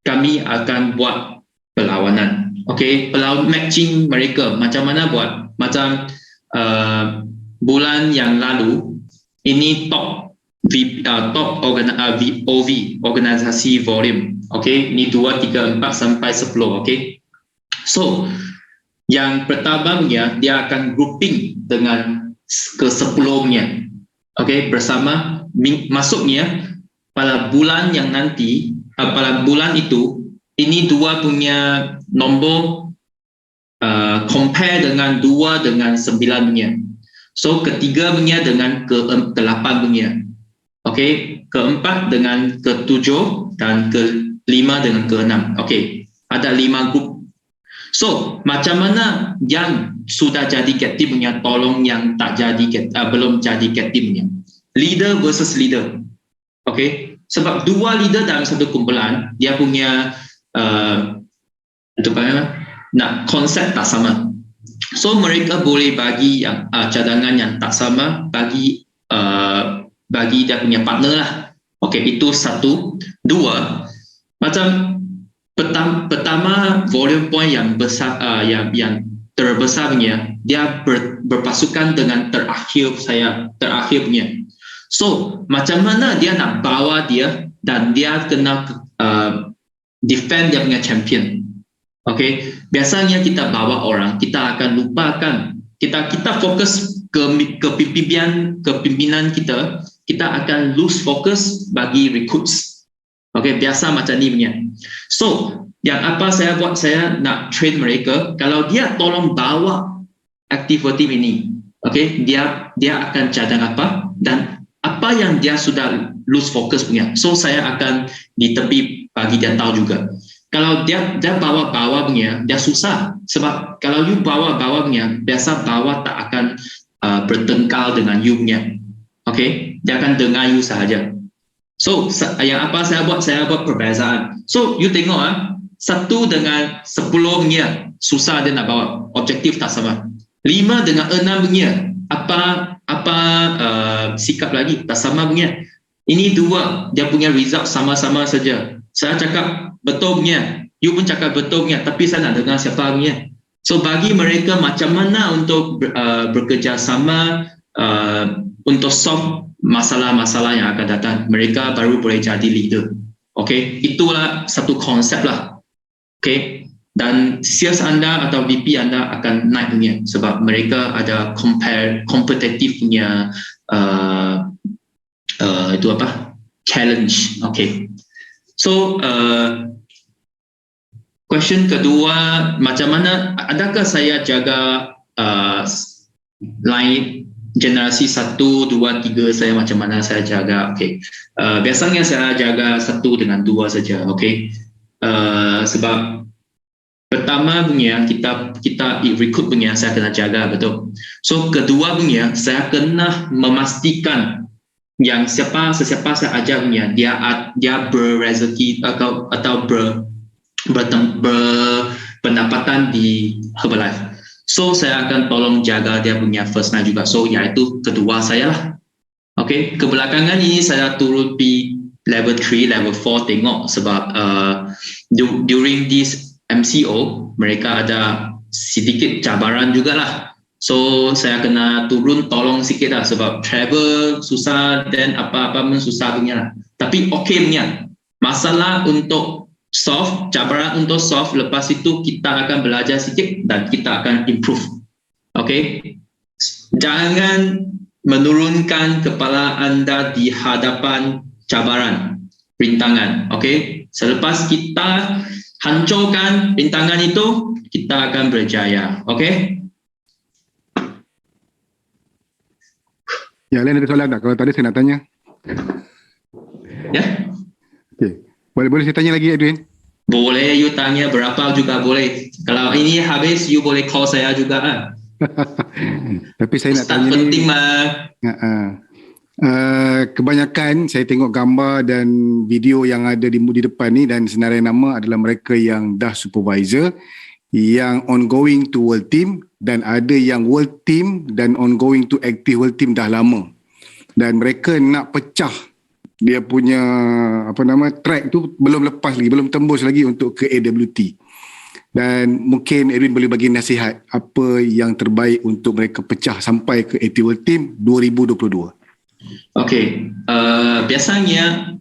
kami akan buat perlawanan. Okay, matching mereka macam mana buat? Macam bulan yang lalu ini top VOV, organisasi volume. Okay, ini 2, 3, 4 sampai 10. Okay, so yang pertamanya dia akan grouping dengan ke-10-nya. Okay, bersama masuknya pada bulan yang nanti, pada bulan itu, ini 2 punya nombor compare dengan 2 dengan 9 punya. So ketiga punya dengan ke-8 punya. Okay, ke-4 dengan ke-7 dan ke-5 dengan ke-6. Okay, ada 5 grup. So macam mana yang sudah jadi captain punya tolong yang tak jadi belum jadi captain punya. Leader versus leader. Okay, sebab 2 leader dalam satu kumpulan, dia punya konsep tak sama. So mereka boleh bagi yang cadangan yang tak sama bagi dia punya partner lah. Okay, itu 1. 2, macam pertama volume point yang besar, yang terbesarnya dia berpasukan dengan terakhir punya. So macam mana dia nak bawa dia dan dia kena defend dia punya champion. Okay, biasanya kita bawa orang, kita akan lupakan, kita fokus ke pimpinan kita akan lose focus bagi recruits. Okay, biasa macam ni punya. So yang apa saya buat, saya nak train mereka, kalau dia tolong bawa active team ini, okay, dia akan cadang apa dan apa yang dia sudah lose focus punya. So saya akan di tepi bagi dia tahu juga. Kalau dia bawa punya, dia susah. Sebab kalau you bawa punya, biasa bawa tak akan bertengkar dengan you punya. Okay, dia akan dengar you sahaja. So yang apa saya buat perbezaan. So you tengok 1 dengan 10 punya susah dia nak bawa, objektif tak sama. 5 dengan 6 punya apa sikap lagi tak sama punya. Ini 2 dia punya result sama-sama saja. Saya cakap betul punya, you pun cakap betul punya, tapi saya nak dengar siapa punya. So bagi mereka macam mana untuk bekerjasama untuk solve masalah-masalah yang akan datang, mereka baru boleh jadi leader. Okay, itulah satu konsep lah. Okay, dan sales anda atau VP anda akan naik punya sebab mereka ada kompetitif punya itu apa, challenge. Okay, so question kedua, macam mana, adakah saya jaga line generasi 1, 2, 3 saya macam mana saya jaga? Okay, biasanya saya jaga 1 dengan 2 saja. Okay, sebab pertama punya kita recruit punya saya kena jaga betul. So kedua punya saya kena memastikan yang sesiapa saya ajar punya dia berrezeki atau berpendapatan bukan di Herbalife. So saya akan tolong jaga dia punya first line juga. So iaitu kedua saya lah. Okay, kebelakangan ini saya turun di level 3, level 4 tengok sebab during this MCO mereka ada sedikit cabaran jugalah. So saya kena turun tolong sikit lah sebab travel susah dan apa-apa pun susah punya lah. Tapi okay punya. Masalah untuk solve, cabaran untuk solve, lepas itu kita akan belajar sikit dan kita akan improve. Okay? Jangan menurunkan kepala anda di hadapan cabaran, rintangan. Okay? Selepas kita hancurkan rintangan itu, kita akan berjaya. Okay? Ya, lain ada soalan tak? Kalau tak ada, saya nak tanya. Ya? Okay. Boleh saya tanya lagi, Edwin? Boleh, you tanya berapa juga boleh. Kalau ini habis, you boleh call saya juga. Tapi saya nak Ustaz tanya penting ni, mah. kebanyakan saya tengok gambar dan video yang ada di depan ni dan senarai nama adalah mereka yang dah supervisor, yang ongoing to world team, dan ada yang world team dan ongoing to active world team dah lama. Dan mereka nak pecah dia punya track tu belum lepas lagi, belum tembus lagi untuk ke AWT. Dan mungkin Edwin boleh bagi nasihat apa yang terbaik untuk mereka pecah sampai ke active world team 2022. Okay, biasanya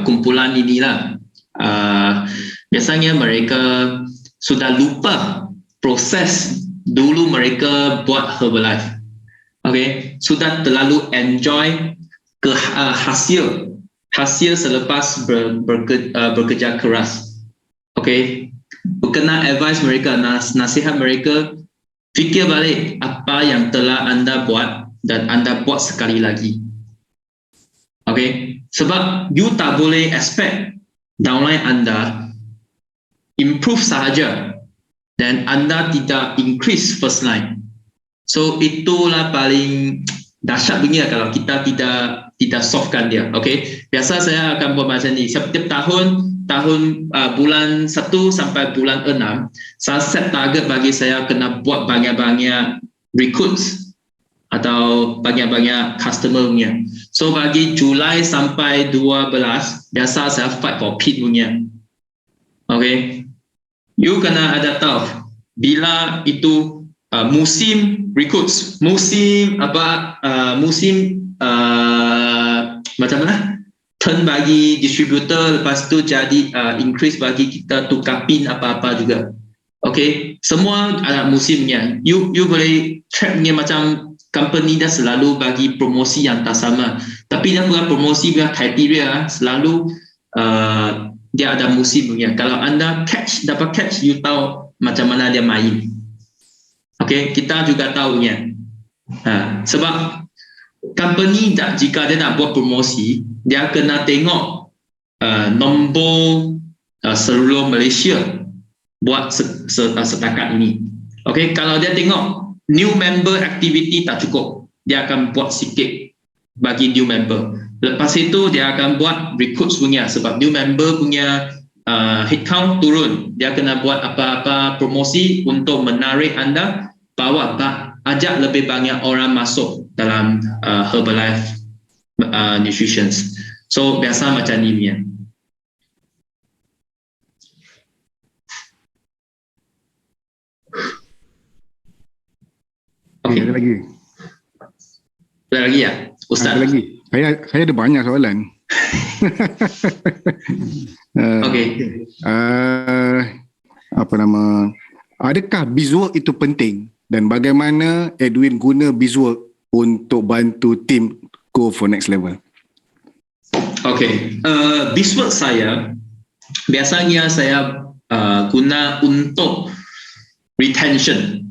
kumpulan inilah biasanya mereka sudah lupa proses dulu mereka buat Herbalife. Okay, sudah terlalu enjoy ke hasil selepas bekerja keras. Okay, kena advice mereka, nasihat mereka, fikir balik apa yang telah anda buat dan anda buat sekali lagi. Okay, sebab you tak boleh expect downline anda improve sahaja dan anda tidak increase first line. So itulah paling dahsyat punya kalau kita tidak solvekan dia. Okay, biasa saya akan buat macam ni. Setiap tahun bulan 1 sampai bulan 6, saya set target bagi saya kena buat banyak-banyak recruits atau banyak-banyak customer punya. So bagi Julai sampai 12, biasa saya fight for pin punya. Okay, you kena ada tahu bila itu musim recruits, musim macam mana? Turn bagi distributor, lepas tu jadi increase bagi kita tukar pin apa-apa juga. Okay, semua ada musimnya. You boleh tracknya macam company dah selalu bagi promosi yang tak sama. Tapi dia punya promosi punya kriteria selalu dia ada musim punya. Kalau anda dapat catch, you tahu macam mana dia main. Okay, kita juga tahunya. Sebab company jika dia nak buat promosi, dia kena tengok nombor seluruh Malaysia buat setakat ini. Okay, kalau dia tengok new member activity tak cukup, dia akan buat sikit bagi new member. Lepas itu dia akan buat recruits punya, sebab new member punya headcount turun. Dia kena buat apa-apa promosi untuk menarik anda bawa ajak lebih banyak orang masuk dalam Herbalife Nutrition. So biasa macam ni punya. Okay. Ada lagi? Ada lagi ya, Ustaz? Ada lagi. Saya ada banyak soalan. Okay. Adakah BizWork itu penting dan bagaimana Edwin guna BizWork untuk bantu tim go for next level? Okay, BizWork saya biasanya saya guna untuk retention.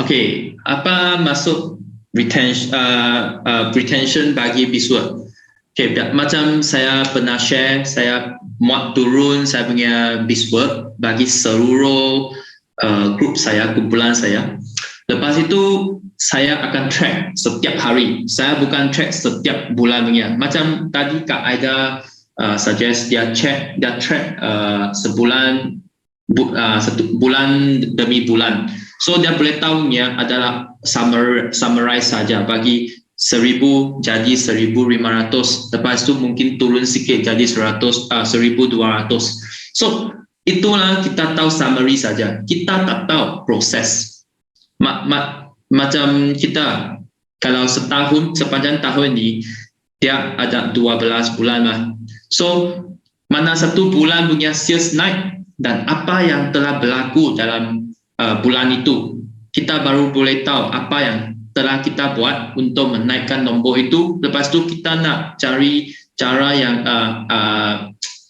Okay, apa maksud retention bagi BizWork? Okay, macam saya pernah share, saya muat turun saya punya BizWork bagi seluruh grup saya, kumpulan saya. Lepas itu saya akan track setiap hari. Saya bukan track setiap bulan punya. Macam tadi Kak Aida suggest dia track sebulan satu bulan demi bulan. So dia boleh tahunya adalah summarize saja, bagi 1,000 jadi 1,500, lepas tu mungkin turun sikit jadi 1,200. So itulah kita tahu summary saja, kita tak tahu proses. Macam kita kalau sepanjang tahun ini dia ada 12 bulan lah. So mana satu bulan punya sales naik dan apa yang telah berlaku dalam bulan itu, kita baru boleh tahu apa yang telah kita buat untuk menaikkan nombor itu. Lepas tu kita nak cari cara yang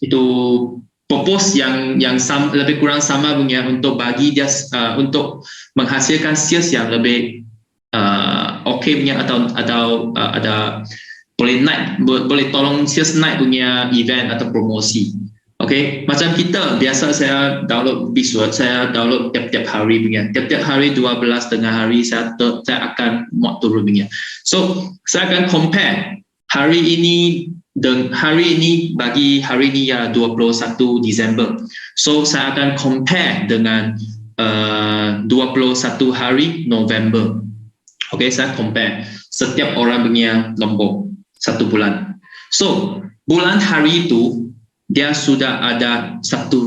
itu purpose yang lebih kurang sama punya untuk bagi dia untuk menghasilkan sales yang lebih okay punya, atau ada boleh naik, boleh tolong sales naik punya event atau promosi. Okay, macam kita biasa saya download BizWord, saya download tiap-tiap hari punya. Tiap-tiap hari 12 tengah hari saya akan muat turun punya. So saya akan compare hari ini bagi hari ini ya 21 Disember. So saya akan compare dengan 21 hari November. Okay, saya compare setiap orang punya nombor satu bulan. So bulan hari itu dia sudah ada 1,000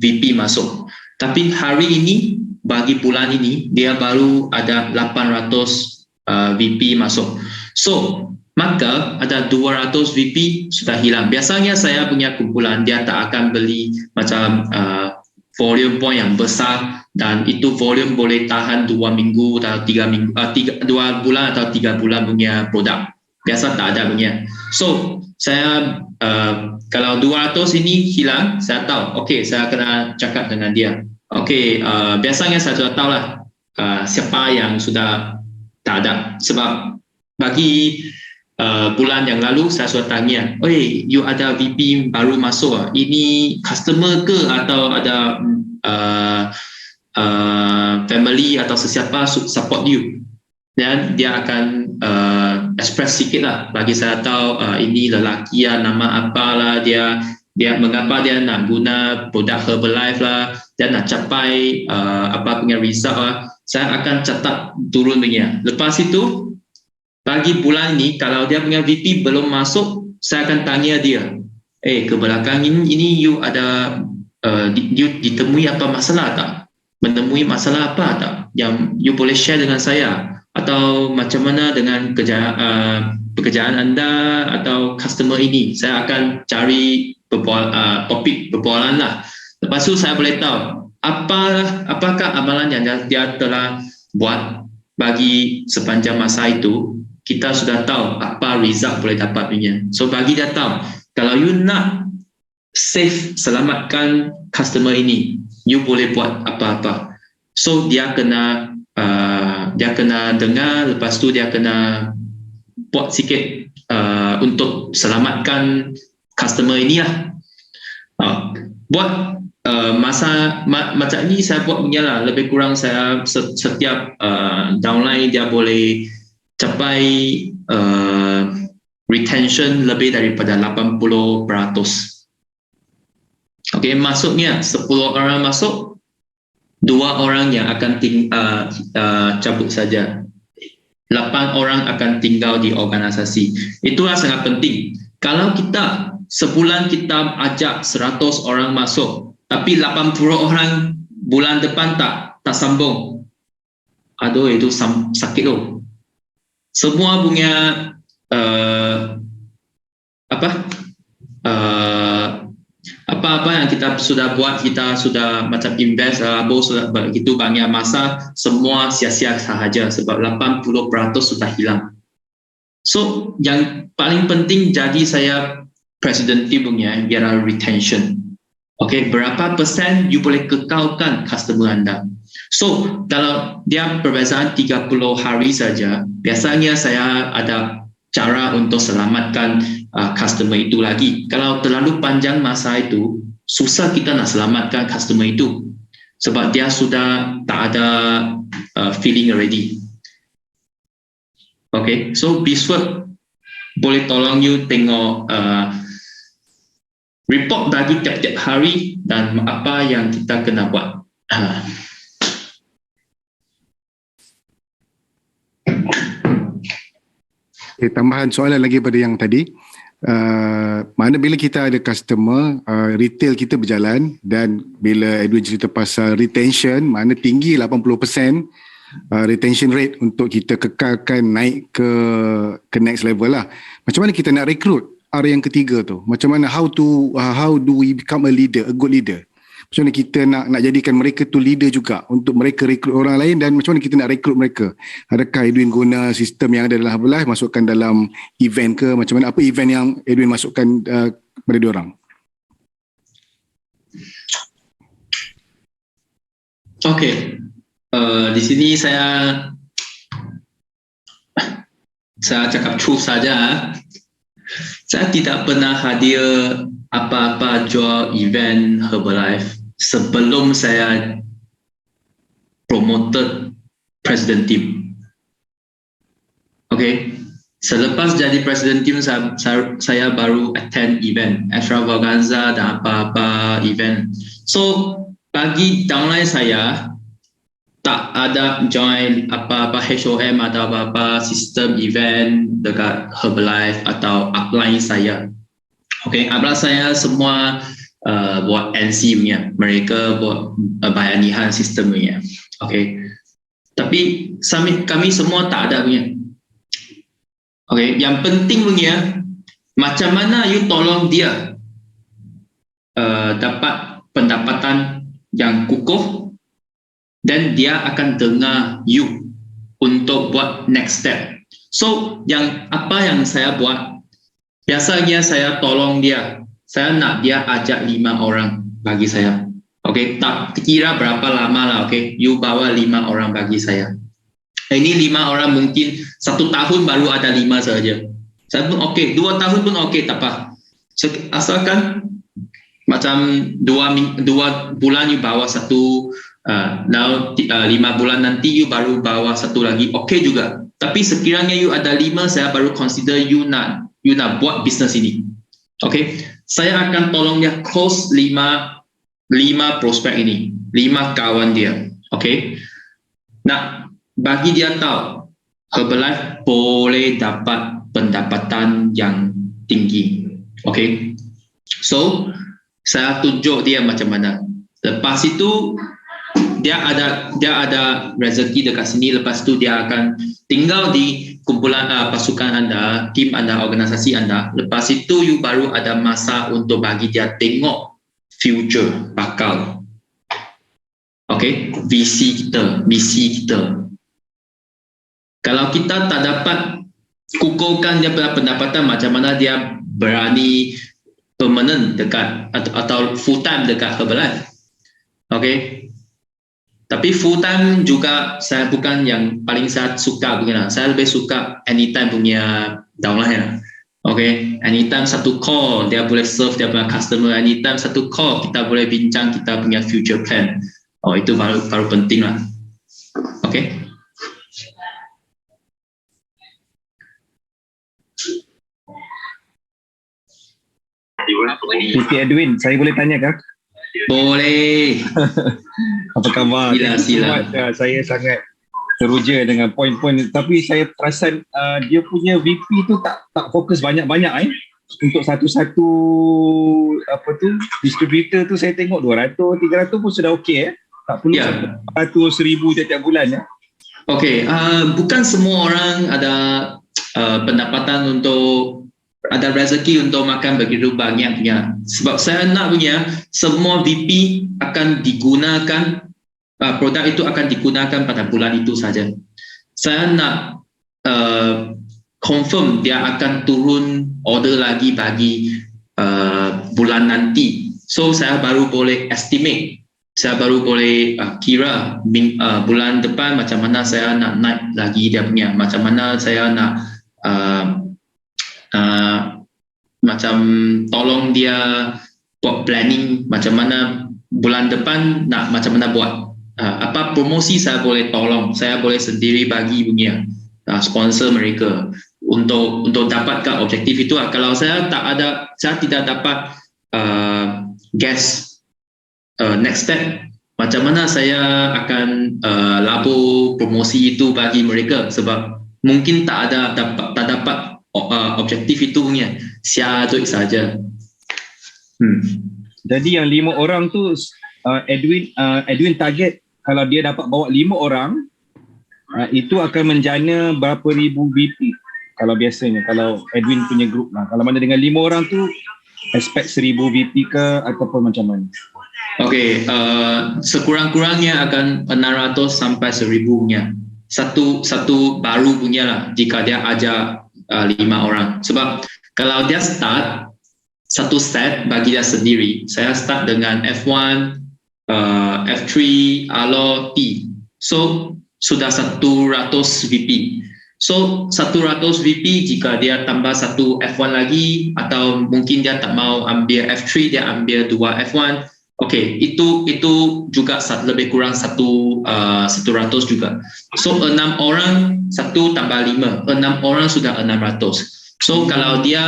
VP masuk. Tapi hari ini, bagi bulan ini, dia baru ada 800 VP masuk. So, maka ada 200 VP sudah hilang. Biasanya saya punya kumpulan, dia tak akan beli macam volume point yang besar, dan itu volume boleh tahan 2 minggu atau 3 minggu, 2 bulan atau 3 bulan punya produk. Biasa tak ada punya. So, saya kalau 200 ini hilang, saya tahu, okay, saya kena cakap dengan dia. Okay, biasanya saya sudah tahu lah siapa yang sudah tak ada. Sebab bagi bulan yang lalu, saya sudah tanya, you ada VP baru masuk, ini customer ke atau ada family atau sesiapa support you? Dan dia akan express sikit lah, bagi saya tahu ini lelaki lah, nama apalah dia mengapa dia nak guna produk Herbalife lah, dia nak capai apa punya result lah. Saya akan catat turun punya. Lepas itu bagi bulan ini, kalau dia punya VP belum masuk, saya akan tanya dia, ke belakang ini you ada you ditemui apa masalah tak? Menemui masalah apa tak yang you boleh share dengan saya? Atau macam mana dengan pekerjaan anda atau customer ini? Saya akan cari topik perbualan lah. Lepas tu saya boleh tahu apakah amalan yang dia telah buat bagi sepanjang masa itu. Kita sudah tahu apa result boleh dapat punya. So bagi dia tahu, kalau you nak selamatkan customer ini, you boleh buat apa-apa. So dia kena dengar, lepas tu dia kena buat sikit untuk selamatkan customer ini lah. Buat macam ni saya buat punya lah, lebih kurang saya setiap downline dia boleh capai retention lebih daripada 80%. Okay, maksudnya 10 orang masuk, 2 orang yang akan cabut saja. 8 orang akan tinggal di organisasi. Itulah sangat penting. Kalau kita sebulan kita ajak 100 orang masuk, tapi 80 orang bulan depan tak sambung, aduh itu sakit loh. Semua punya apa-apa yang kita sudah buat, kita sudah macam invest sudah begitu banyak masa, semua sia-sia sahaja sebab 80% sudah hilang. So yang paling penting jadi saya presiden timnya ialah retention. Okay, berapa persen you boleh kekalkan customer anda. So kalau dia perbezaan 30 hari saja, biasanya saya ada cara untuk selamatkan customer itu lagi. Kalau terlalu panjang masa itu, susah kita nak selamatkan customer itu sebab dia sudah tak ada feeling already. Okay, so BizWord boleh tolong you tengok report bagi tiap-tiap hari dan apa yang kita kena buat. Okay, tambahan soalan lagi pada yang tadi. Mana bila kita ada customer, retail kita berjalan, dan bila Edwin cerita pasal retention, mana tinggi 80% retention rate untuk kita kekalkan naik ke next level lah. Macam mana kita nak recruit R yang ketiga tu? Macam mana, how do we become a leader, a good leader? Macam mana kita nak jadikan mereka tu leader juga untuk mereka rekrut orang lain, dan macam mana kita nak rekrut mereka? Adakah Edwin guna sistem yang ada dalam Herbalife, masukkan dalam event ke? Macam mana, apa event yang Edwin masukkan kepada diorang? Okey. Di sini saya cakap truth saja. Saya tidak pernah hadir apa-apa jual event Herbalife sebelum saya promoted president team. Okay, selepas jadi president team, saya baru attend event extravaganza dan apa-apa event. So bagi downline saya, tak ada join apa-apa HOM atau apa-apa sistem event dekat Herbalife atau upline saya. Okay, upline saya semua buat NC punya, mereka buat bayanihan sistem punya. Okay, tapi kami semua tak ada punya. Okay, yang penting punya, macam mana you tolong dia dapat pendapatan yang kukuh, dan dia akan dengar you untuk buat next step. So apa yang saya buat, biasanya saya tolong dia, saya nak dia ajak 5 orang bagi saya. Okay, tak kira berapa lama lah. Okay, you bawa 5 orang bagi saya. Ini 5 orang mungkin 1 tahun baru ada 5 saja. Saya pun okay, 2 tahun pun okay, tak apa. So, asalkan macam 2 bulan you bawa satu, now 5 bulan nanti you baru bawa satu lagi, okay juga. Tapi sekiranya you ada 5, saya baru consider you nak buat bisnes ini. Okay, saya akan tolong dia close 5 prospek ini, 5 kawan dia. Okay, nak bagi dia tahu Herbalife boleh dapat pendapatan yang tinggi. Okay, so saya tunjuk dia macam mana. Lepas itu dia ada rezeki dekat sini. Lepas itu dia akan tinggal di kumpulan pasukan anda, tim anda, organisasi anda. Lepas itu you baru ada masa untuk bagi dia tengok future bakal. Okay, visi kita, misi kita. Kalau kita tak dapat kukuhkan dia pendapatan, macam mana dia berani permanent dekat atau full time dekat Herbalife. Okay, tapi full time juga saya bukan yang paling saya suka begini. Saya lebih suka anytime punya downline. Okay, anytime satu call dia boleh serve dia punya customer. Anytime satu call kita boleh bincang kita punya future plan. Oh, itu baru penting lah. Okay. PT Edwin, saya boleh tanya kah? Boleh. Apa khabar? Sila. Saya sangat teruja dengan poin-poin, tapi saya perasan dia punya VP tu tak fokus banyak-banyak untuk satu-satu distributor tu. Saya tengok 200, 300 pun sudah okey tak perlu 100,000 tiap-tiap bulan Okey, bukan semua orang ada pendapatan untuk ada rezeki untuk makan begitu banyaknya. Sebab saya nak punya semua VP akan digunakan, produk itu akan digunakan pada bulan itu saja. Saya nak confirm dia akan turun order lagi bagi bulan nanti. So saya baru boleh estimate, saya baru boleh kira bulan depan macam mana saya nak naik lagi dia punya, macam mana saya nak macam tolong dia buat planning macam mana bulan depan nak macam mana buat apa promosi saya boleh tolong, saya boleh sendiri bagi punya sponsor mereka untuk dapatkan objektif itu. Kalau saya tidak dapat guest next step, macam mana saya akan labur promosi itu bagi mereka, sebab mungkin tak dapat objektif itu punya, siaduk saja. Jadi yang 5 orang tu Edwin target kalau dia dapat bawa 5 orang, itu akan menjana berapa ribu VP kalau biasanya, kalau Edwin punya group lah. Kalau mana dengan 5 orang tu expect 1000 VP ke ataupun macam mana? Okey, sekurang-kurangnya akan 600 sampai 1000-nya. Satu baru punya lah jika dia ajar 5 orang. Sebab kalau dia start satu set bagi dia sendiri, saya start dengan F1, F3, ALO, T. So sudah 100 VP. So 100 VP jika dia tambah satu F1 lagi, atau mungkin dia tak mau ambil F3, dia ambil 2 F1. Okey, itu juga lebih kurang 100 juga. So 6 orang 1 tambah 5, 6 orang sudah 600. So kalau dia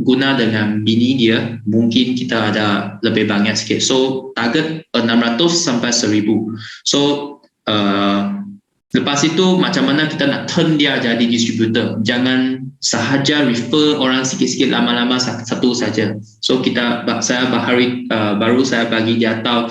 guna dengan bini dia, mungkin kita ada lebih banyak sikit. So target 600 sampai 1000. So lepas itu macam mana kita nak turn dia jadi distributor. Jangan sahaja refer orang sikit-sikit, lama-lama satu saja. So saya baru saya bagi dia tahu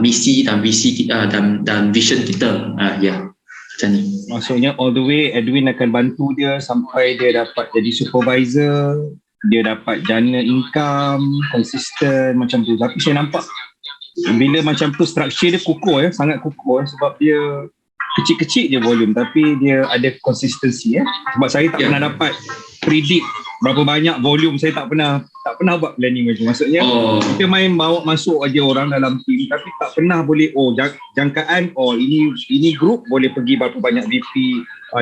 misi dan visi kita, dan vision kita. Macam ni. Maksudnya all the way Edwin akan bantu dia sampai dia dapat jadi supervisor, dia dapat jana income konsisten macam tu. Tapi saya nampak bila macam tu structure dia kukuh, sangat kukuh, sebab dia kecil-kecil je volume tapi dia ada konsistensi. Sebab saya tak pernah dapat predict berapa banyak volume. Saya tak pernah buat planning macam. Maksudnya kita main bawa masuk aja orang dalam team, tapi tak pernah boleh jangkaan ini group boleh pergi berapa banyak VP.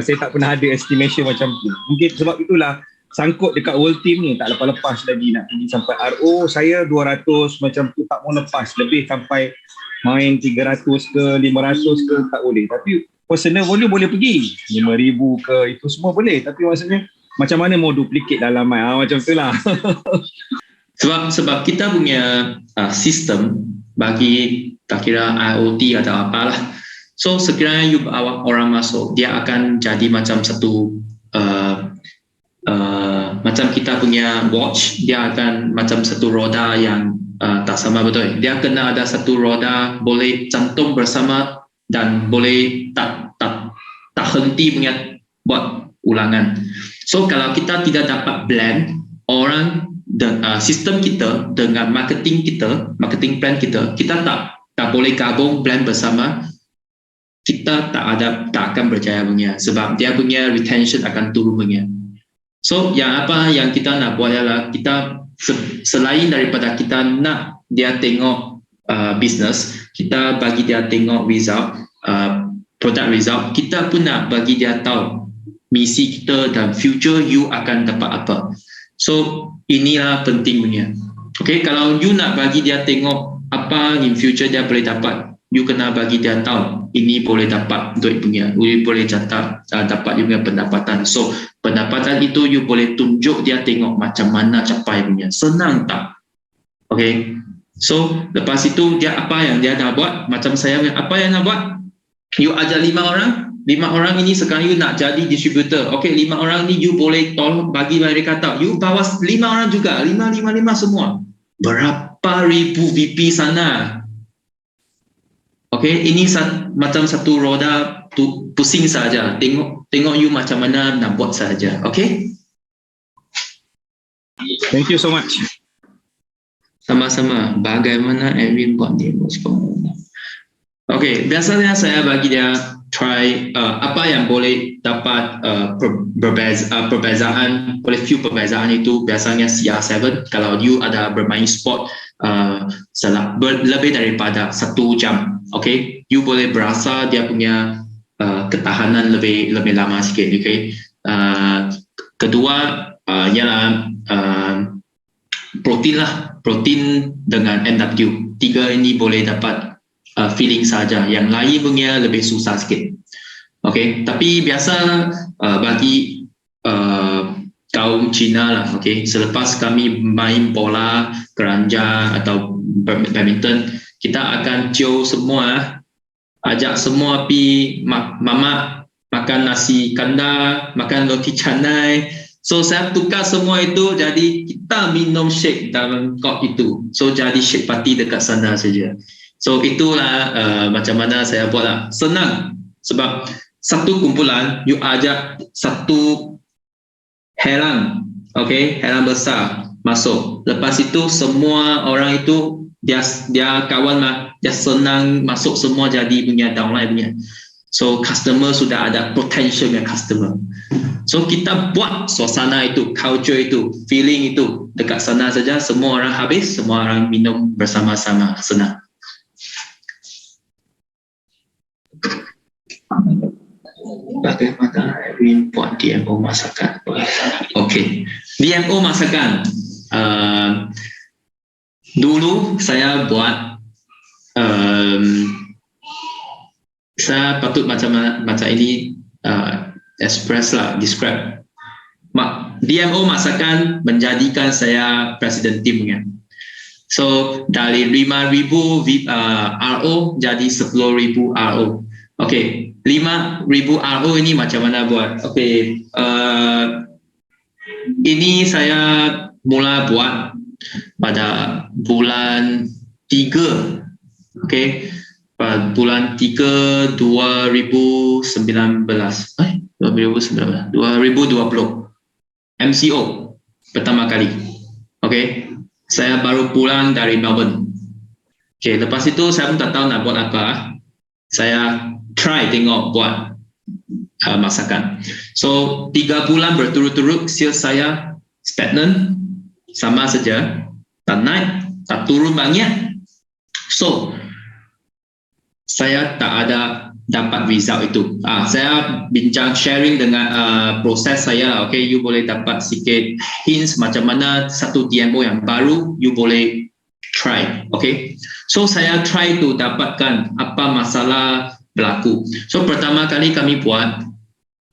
Saya tak pernah ada estimation macam tu. Mungkin sebab itulah sangkut dekat world team ni tak lepas lagi nak pergi sampai RO. Saya 200 macam tu tak mau lepas, lebih sampai main 300 ke 500 ke tak boleh. Tapi personal volume boleh pergi 5,000 ke, itu semua boleh. Tapi maksudnya macam mana mau duplicate dalam main, macam tu lah. sebab kita punya sistem bagi tak kira IoT atau apalah. So sekiranya you bawa orang masuk, dia akan jadi macam satu macam kita punya watch, dia akan macam satu roda yang tak sama, betul. Dia kena ada satu roda boleh cantum bersama dan boleh tak henti punya buat ulangan. So kalau kita tidak dapat blend orang dan sistem kita dengan marketing plan kita tak boleh gabung blend bersama, kita tak akan berjaya punya, sebab dia punya retention akan turun punya. So yang kita nak buat ialah kita selain daripada kita nak dia tengok business, kita bagi dia tengok result, product result, kita pun nak bagi dia tahu misi kita dan future you akan dapat apa. So inilah penting punya. Okay, kalau you nak bagi dia tengok apa in future dia boleh dapat, you kena bagi dia tahu ini boleh dapat duit punya, you boleh dapat you punya pendapatan. So pendapatan itu you boleh tunjuk dia tengok macam mana capai punya. Senang tak? Okay, so lepas itu dia apa yang dia nak buat, macam saya apa yang nak buat, you ajar 5 orang ini sekarang you nak jadi distributor. Okay, 5 orang ni you boleh tolong bagi mereka tahu, you bawa 5 orang juga, 5 semua. Berapa ribu VP sana? Okay, ini macam satu roda tu pusing saja. Tengok you macam mana nak buat saja. Okay? Thank you so much. Sama-sama. Bagaimana Edwin buat ni? Okay, biasanya saya bagi dia try apa yang boleh dapat perbezaan, boleh view perbezaan itu biasanya CR7. Kalau you ada bermain sport lebih daripada 1 jam, okay, you boleh berasa dia punya ketahanan lebih lama sikit. Okay, kedua ialah protein dengan NW. 3 ini boleh dapat feeling saja, yang lain punya lebih susah sikit. Okay, tapi biasa bagi kaum Cina lah. Okay, selepas kami main bola, keranjang atau badminton, kita akan jauh semua, ajak semua pergi mamak, makan nasi kandar, makan roti canai. So saya tukar semua itu jadi kita minum shake dalam cup itu. So jadi shake party dekat sana saja. So itulah macam mana saya buat lah. Senang sebab satu kumpulan you ajak satu helang, okay, helang besar masuk. Lepas itu semua orang itu dia kawan lah, dia senang masuk semua jadi punya downline punya. So customer sudah ada potential punya customer. So kita buat suasana itu, culture itu, feeling itu dekat sana saja. Semua orang habis, semua orang minum bersama-sama, senang. Bagaimana Edwin buat DMO masakan? Okay, DMO masakan. Dulu saya buat, saya patut macam ini express lah, describe. DMO masakan menjadikan saya presiden timnya. So dari 5,000 RO jadi 10,000 RO. Okay, 5,000 RO ini macam mana buat? Okay, ini saya mula buat pada bulan 3. Okay, pada bulan 3 2019. 2020 MCO pertama kali. Okay, saya baru pulang dari Melbourne. Okay, lepas itu saya pun tak tahu nak buat apa. Saya try tengok buat masakan. So 3 bulan berturut-turut sales saya stagnant, sama saja, tak naik, tak turun banyak. So saya tak ada dapat result itu. Saya bincang sharing dengan proses saya. Okay, you boleh dapat sikit hints macam mana satu DMO yang baru you boleh try. Okay, so saya try to dapatkan apa masalah berlaku. So pertama kali kami buat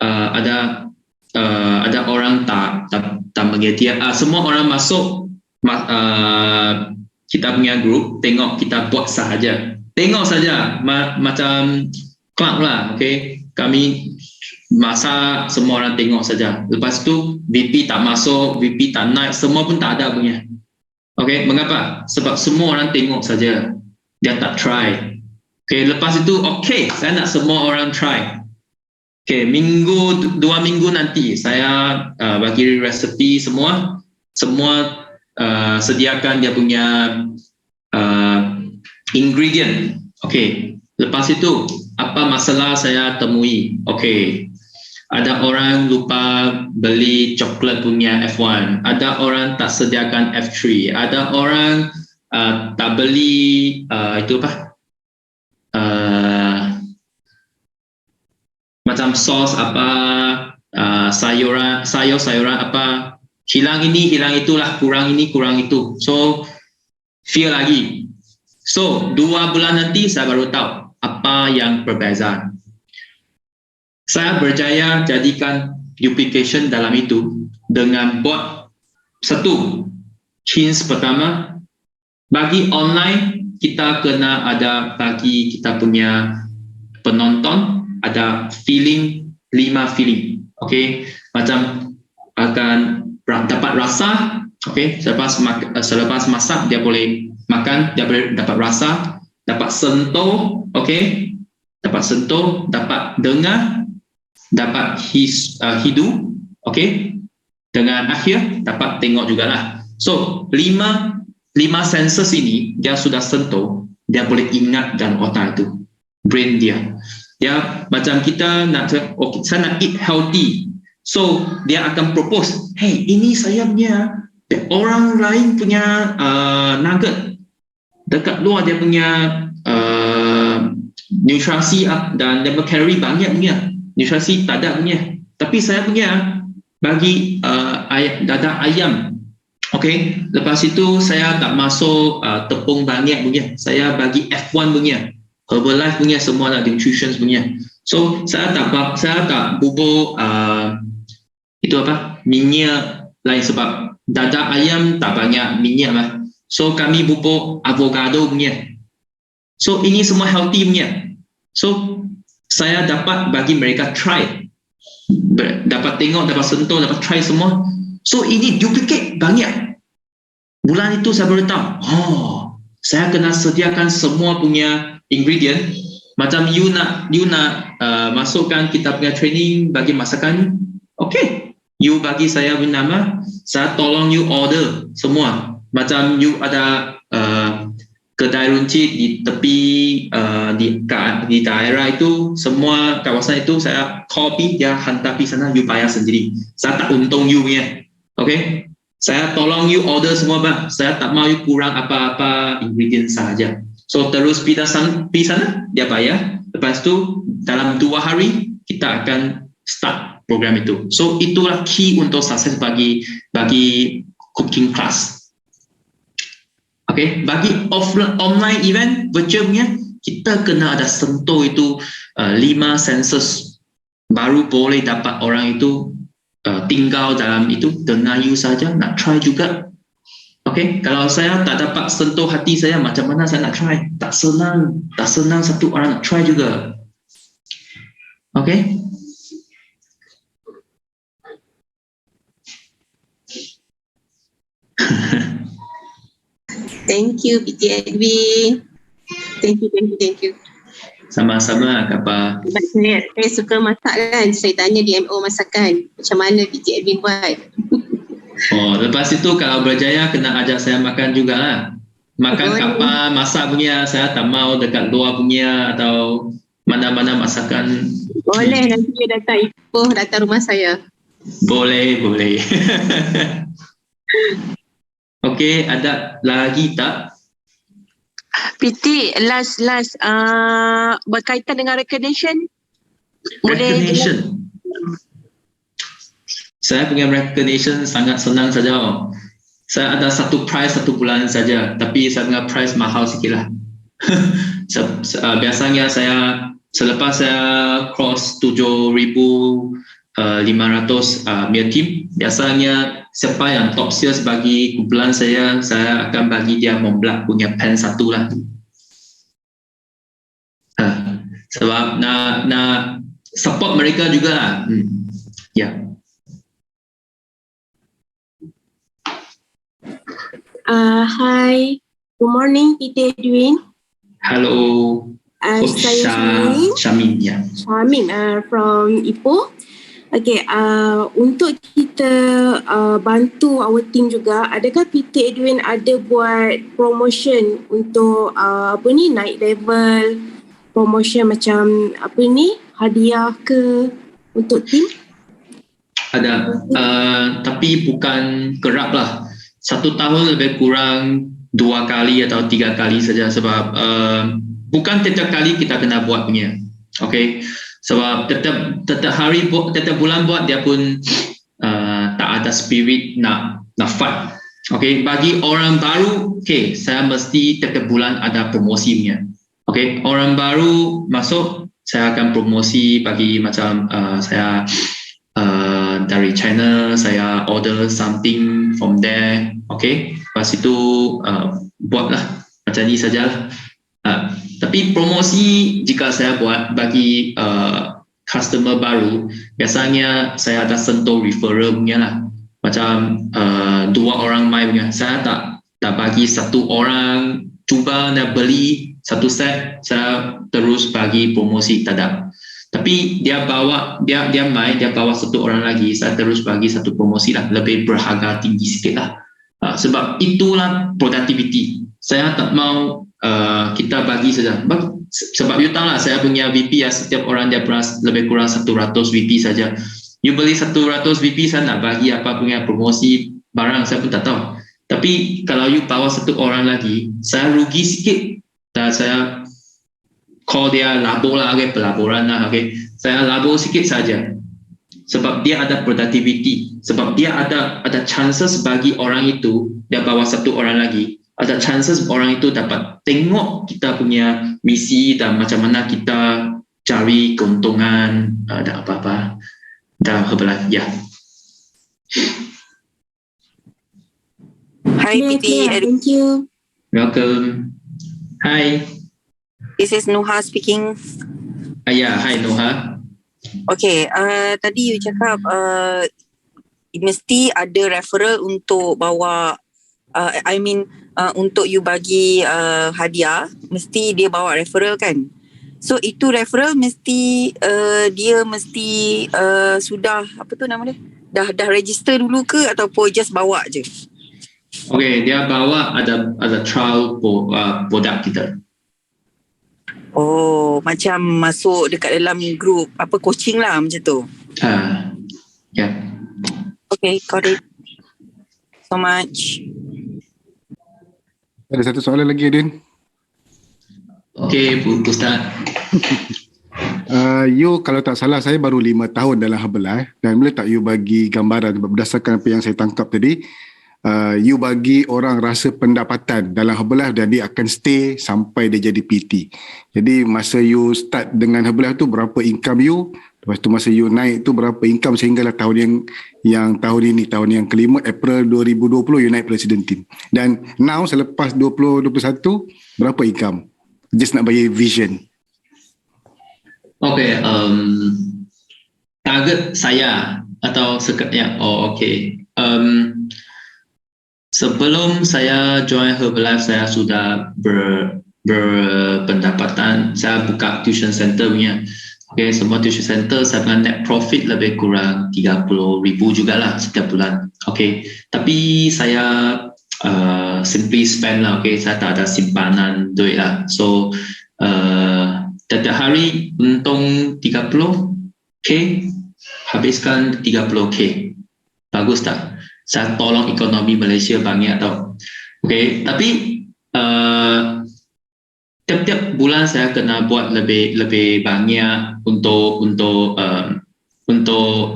ada orang tak mengerti. Semua orang masuk kita punya group, tengok kita buat sahaja. Tengok saja macam club lah, okay. Kami masak, semua orang tengok saja. Lepas tu VP tak masuk, VP tak naik, semua pun tak ada punya. Okay, mengapa? Sebab semua orang tengok saja, dia tak try. Okay, lepas itu okay, saya nak semua orang try. Okay, 2 minggu nanti saya bagi resepi semua sediakan dia punya ingredient. Okay, lepas itu apa masalah saya temui? Okay, ada orang lupa beli coklat punya F1, ada orang tak sediakan F3, ada orang tak beli itu apa? Macam sos apa, sayuran apa, hilang ini, hilang itulah, kurang ini, kurang itu. So feel lagi. So 2 bulan nanti saya baru tahu apa yang perbezaan. Saya berjaya jadikan duplication dalam itu dengan buat satu hints pertama, bagi online kita kena ada bagi kita punya penonton ada feeling, 5 feeling. Okay, macam akan dapat rasa. Okay, selepas masak dia boleh makan, dia boleh dapat rasa, dapat sentuh. Okay, dapat sentuh, dapat dengar, dapat hidu. Okay, dengan akhir dapat tengok jugalah. So 5 senses ini dia sudah sentuh, dia boleh ingat dalam otak itu, brain dia. Ya, macam kita nak, okay, saya nak eat healthy. So dia akan propose, hey, ini saya punya, orang lain punya nugget dekat luar, dia punya nutrisi dan dia carry banyak punya, nutrisi tak ada punya, tapi saya punya bagi dada ayam. Okay, lepas itu saya tak masuk tepung banyak punya, saya bagi F1 punya, Herbalife punya, semua ada nutrition punya. So saya tak bubur itu apa, minyak lain, sebab dada ayam tak banyak minyak lah. So kami pupuk avocado punya. So ini semua healthy punya. So saya dapat bagi mereka try. Dapat tengok, dapat sentuh, dapat try semua. So ini duplicate banyak. Bulan itu saya baru tahu, saya kena sediakan semua punya ingredient. Macam you nak masukkan kita punya training bagi masakan, okay. You bagi saya punya nama, saya tolong you order semua. Macam you ada kedai runcit di tepi di daerah itu, semua kawasan itu saya copy, dia hantar pergi sana, you bayar sendiri. Saya tak untung you punya, okay. Saya tolong you order semua bang. Saya tak mau you kurang apa-apa ingredient saja. So terus pergi sana, dia bayar. Lepas tu dalam 2 hari kita akan start program itu. So itulah key untuk sukses bagi cooking class. Okay, bagi online event virtualnya kita kena ada sentuh itu 5 senses baru boleh dapat orang itu tinggal dalam itu dengar you saja, nak try juga. Okay, kalau saya tak dapat sentuh hati saya, macam mana saya nak try? Tak senang satu orang nak try juga. Okay. Thank you, PT Edwin. Thank you. Sama-sama, Kak. Saya suka masak kan. Saya tanya DMO masakan. Macam mana PT Edwin buat? Lepas itu kalau berjaya kena ajak saya makan juga lah. Makan kapal, masak punya. Saya tak mau dekat luar punya atau mana-mana masakan. Boleh, nanti dia datang rumah saya. Boleh. Okey, ada lagi tak? PT, last berkaitan dengan recognition. Recognition. Saya punya recognition sangat senang saja. Saya ada satu prize 1 bulan saja, tapi saya punya prize mahal sikit lah. Biasanya saya selepas saya cross 7,500 meal team, biasanya siapa yang top sales bagi kumpulan saya akan bagi dia Montblanc punya pen 1 lah. Sebab nak support mereka juga lah. Ya. Hi, good morning PT Edwin. Hello. Saya Syamin. Ya. Syamin from Ipoh. Okay, untuk kita bantu our team juga, adakah PT Edwin ada buat promotion untuk naik level promotion macam hadiah ke untuk team? Ada, tapi bukan kerap lah. 1 tahun lebih kurang 2 kali atau 3 kali saja, sebab bukan setiap kali kita kena buat punya. Okay, sebab setiap hari, setiap bulan buat dia pun tak ada spirit nak fight. Okay, bagi orang baru, okay, saya mesti setiap bulan ada promosinya. Okay, orang baru masuk, saya akan promosi bagi macam saya dari China, saya order something from there. Okay, lepas itu buatlah macam ni sajalah. Tapi promosi jika saya buat bagi customer baru, biasanya saya ada sentuh referral punya lah. Macam 2 orang mai punya, saya tak bagi 1 orang cuba nak beli 1 set, saya terus bagi promosi, tak ada. Tapi dia bawa 1 orang lagi, saya terus bagi 1 promosi lah, lebih berharga tinggi sikit lah. Sebab itulah productivity. Saya tak mau kita bagi saja. Sebab you tahu lah, saya punya VP ya, setiap orang dia lebih kurang 100 VP saja. You beli 100 VP, saya nak bagi apa punya promosi barang, saya pun tak tahu. Tapi kalau you bawa 1 orang lagi, saya rugi sikit. Dan saya call dia labor lah, okay, pelaburan lah, okay. Saya labor sikit saja. Sebab dia ada productivity. Sebab dia ada chances bagi orang itu, dia bawa 1 orang lagi, ada chances orang itu dapat tengok kita punya misi dan macam mana kita cari keuntungan dan apa-apa. Dan ya. Hi Clear, PT, clear. Thank you. Welcome. Hi. this is Nuha speaking. Yeah, hi Noha. Okay, tadi you cakap mesti ada referral untuk bawa untuk you bagi hadiah, mesti dia bawa referral kan? So itu referral mesti dia mesti sudah apa tu nama dia? Dah register dulu ke ataupun just bawa je? Okay, dia bawa ada trial produk kita. Oh, macam masuk dekat dalam group apa coaching lah macam tu. Yeah. Okay, got it. So much. Ada satu soalan lagi, Adin. Okay, Ustaz. You kalau tak salah saya baru 5 tahun dalam Herbalife, dan boleh tak you bagi gambaran berdasarkan apa yang saya tangkap tadi, you bagi orang rasa pendapatan dalam Herbalife dan dia akan stay sampai dia jadi PT. Jadi masa you start dengan Herbalife tu berapa income you, lepas tu masa you naik tu berapa income sehinggalah tahun yang tahun ini, tahun yang kelima, April 2020 you naik President Team. Dan now selepas 2021 berapa income? Just nak bagi vision. Okay, target saya atau okay. Sebelum saya join Herbalife, saya sudah berpendapatan. Saya buka tuition center punya. Okay, semua tuition center saya punya net profit lebih kurang 30,000 jugalah setiap bulan. Okay, tapi saya simply spend lah. Okay, saya tak ada simpanan duit lah. So setiap hari untung 30k, habiskan 30k. Bagus tak? Saya tolong ekonomi Malaysia banyak tau. Okay, tapi tiap-tiap bulan saya kena buat lebih banyak untuk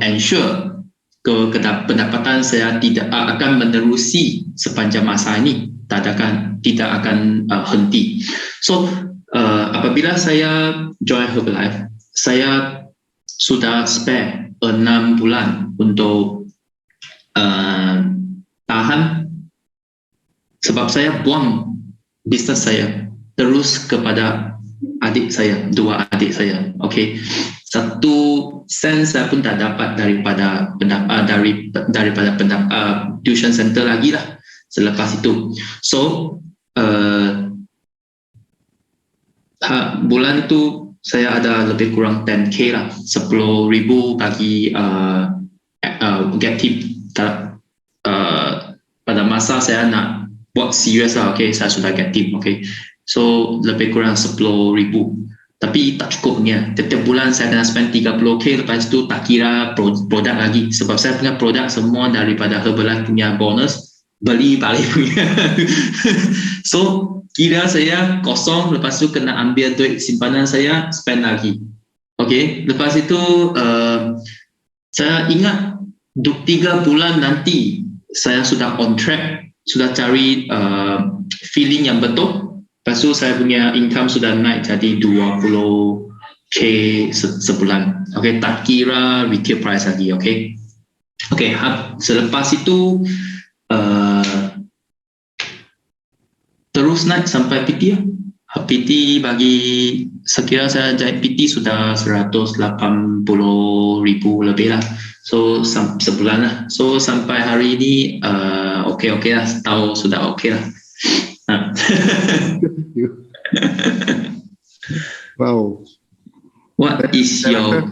ensure pendapatan saya tidak akan menerusi sepanjang masa ini, tidak akan henti. So apabila saya join Herbalife, saya sudah spare 6 bulan untuk tahan, sebab saya buang bisnes saya terus kepada adik saya, 2 adik saya. Okay, 1 sen saya pun tak dapat daripada tuition center lagi lah selepas itu. So bulan itu saya ada lebih kurang 10k lah, 10,000 bagi get tip. Pada masa saya nak buat serius lah, okay, saya sudah get tip, okay. So lebih kurang 10,000, tapi tak cukup punya. Setiap bulan saya kena spend 30k, lepas tu tak kira produk lagi, sebab saya punya produk semua daripada Herbalife punya bonus, beli balik punya. So kira saya kosong, lepas tu kena ambil duit simpanan saya, spend lagi. Okay, lepas itu saya ingat 3 bulan nanti saya sudah on track, sudah cari feeling yang betul. Lepas tu saya punya income sudah naik jadi 20k sebulan. Okay, tak kira retail price lagi. Okay, selepas itu terus naik sampai PT lah. PT bagi sekira saya jadi PT sudah 180,000 lebih lah. So sebulan lah. So sampai hari ini okay lah, tahu sudah okay lah. Wow. What is your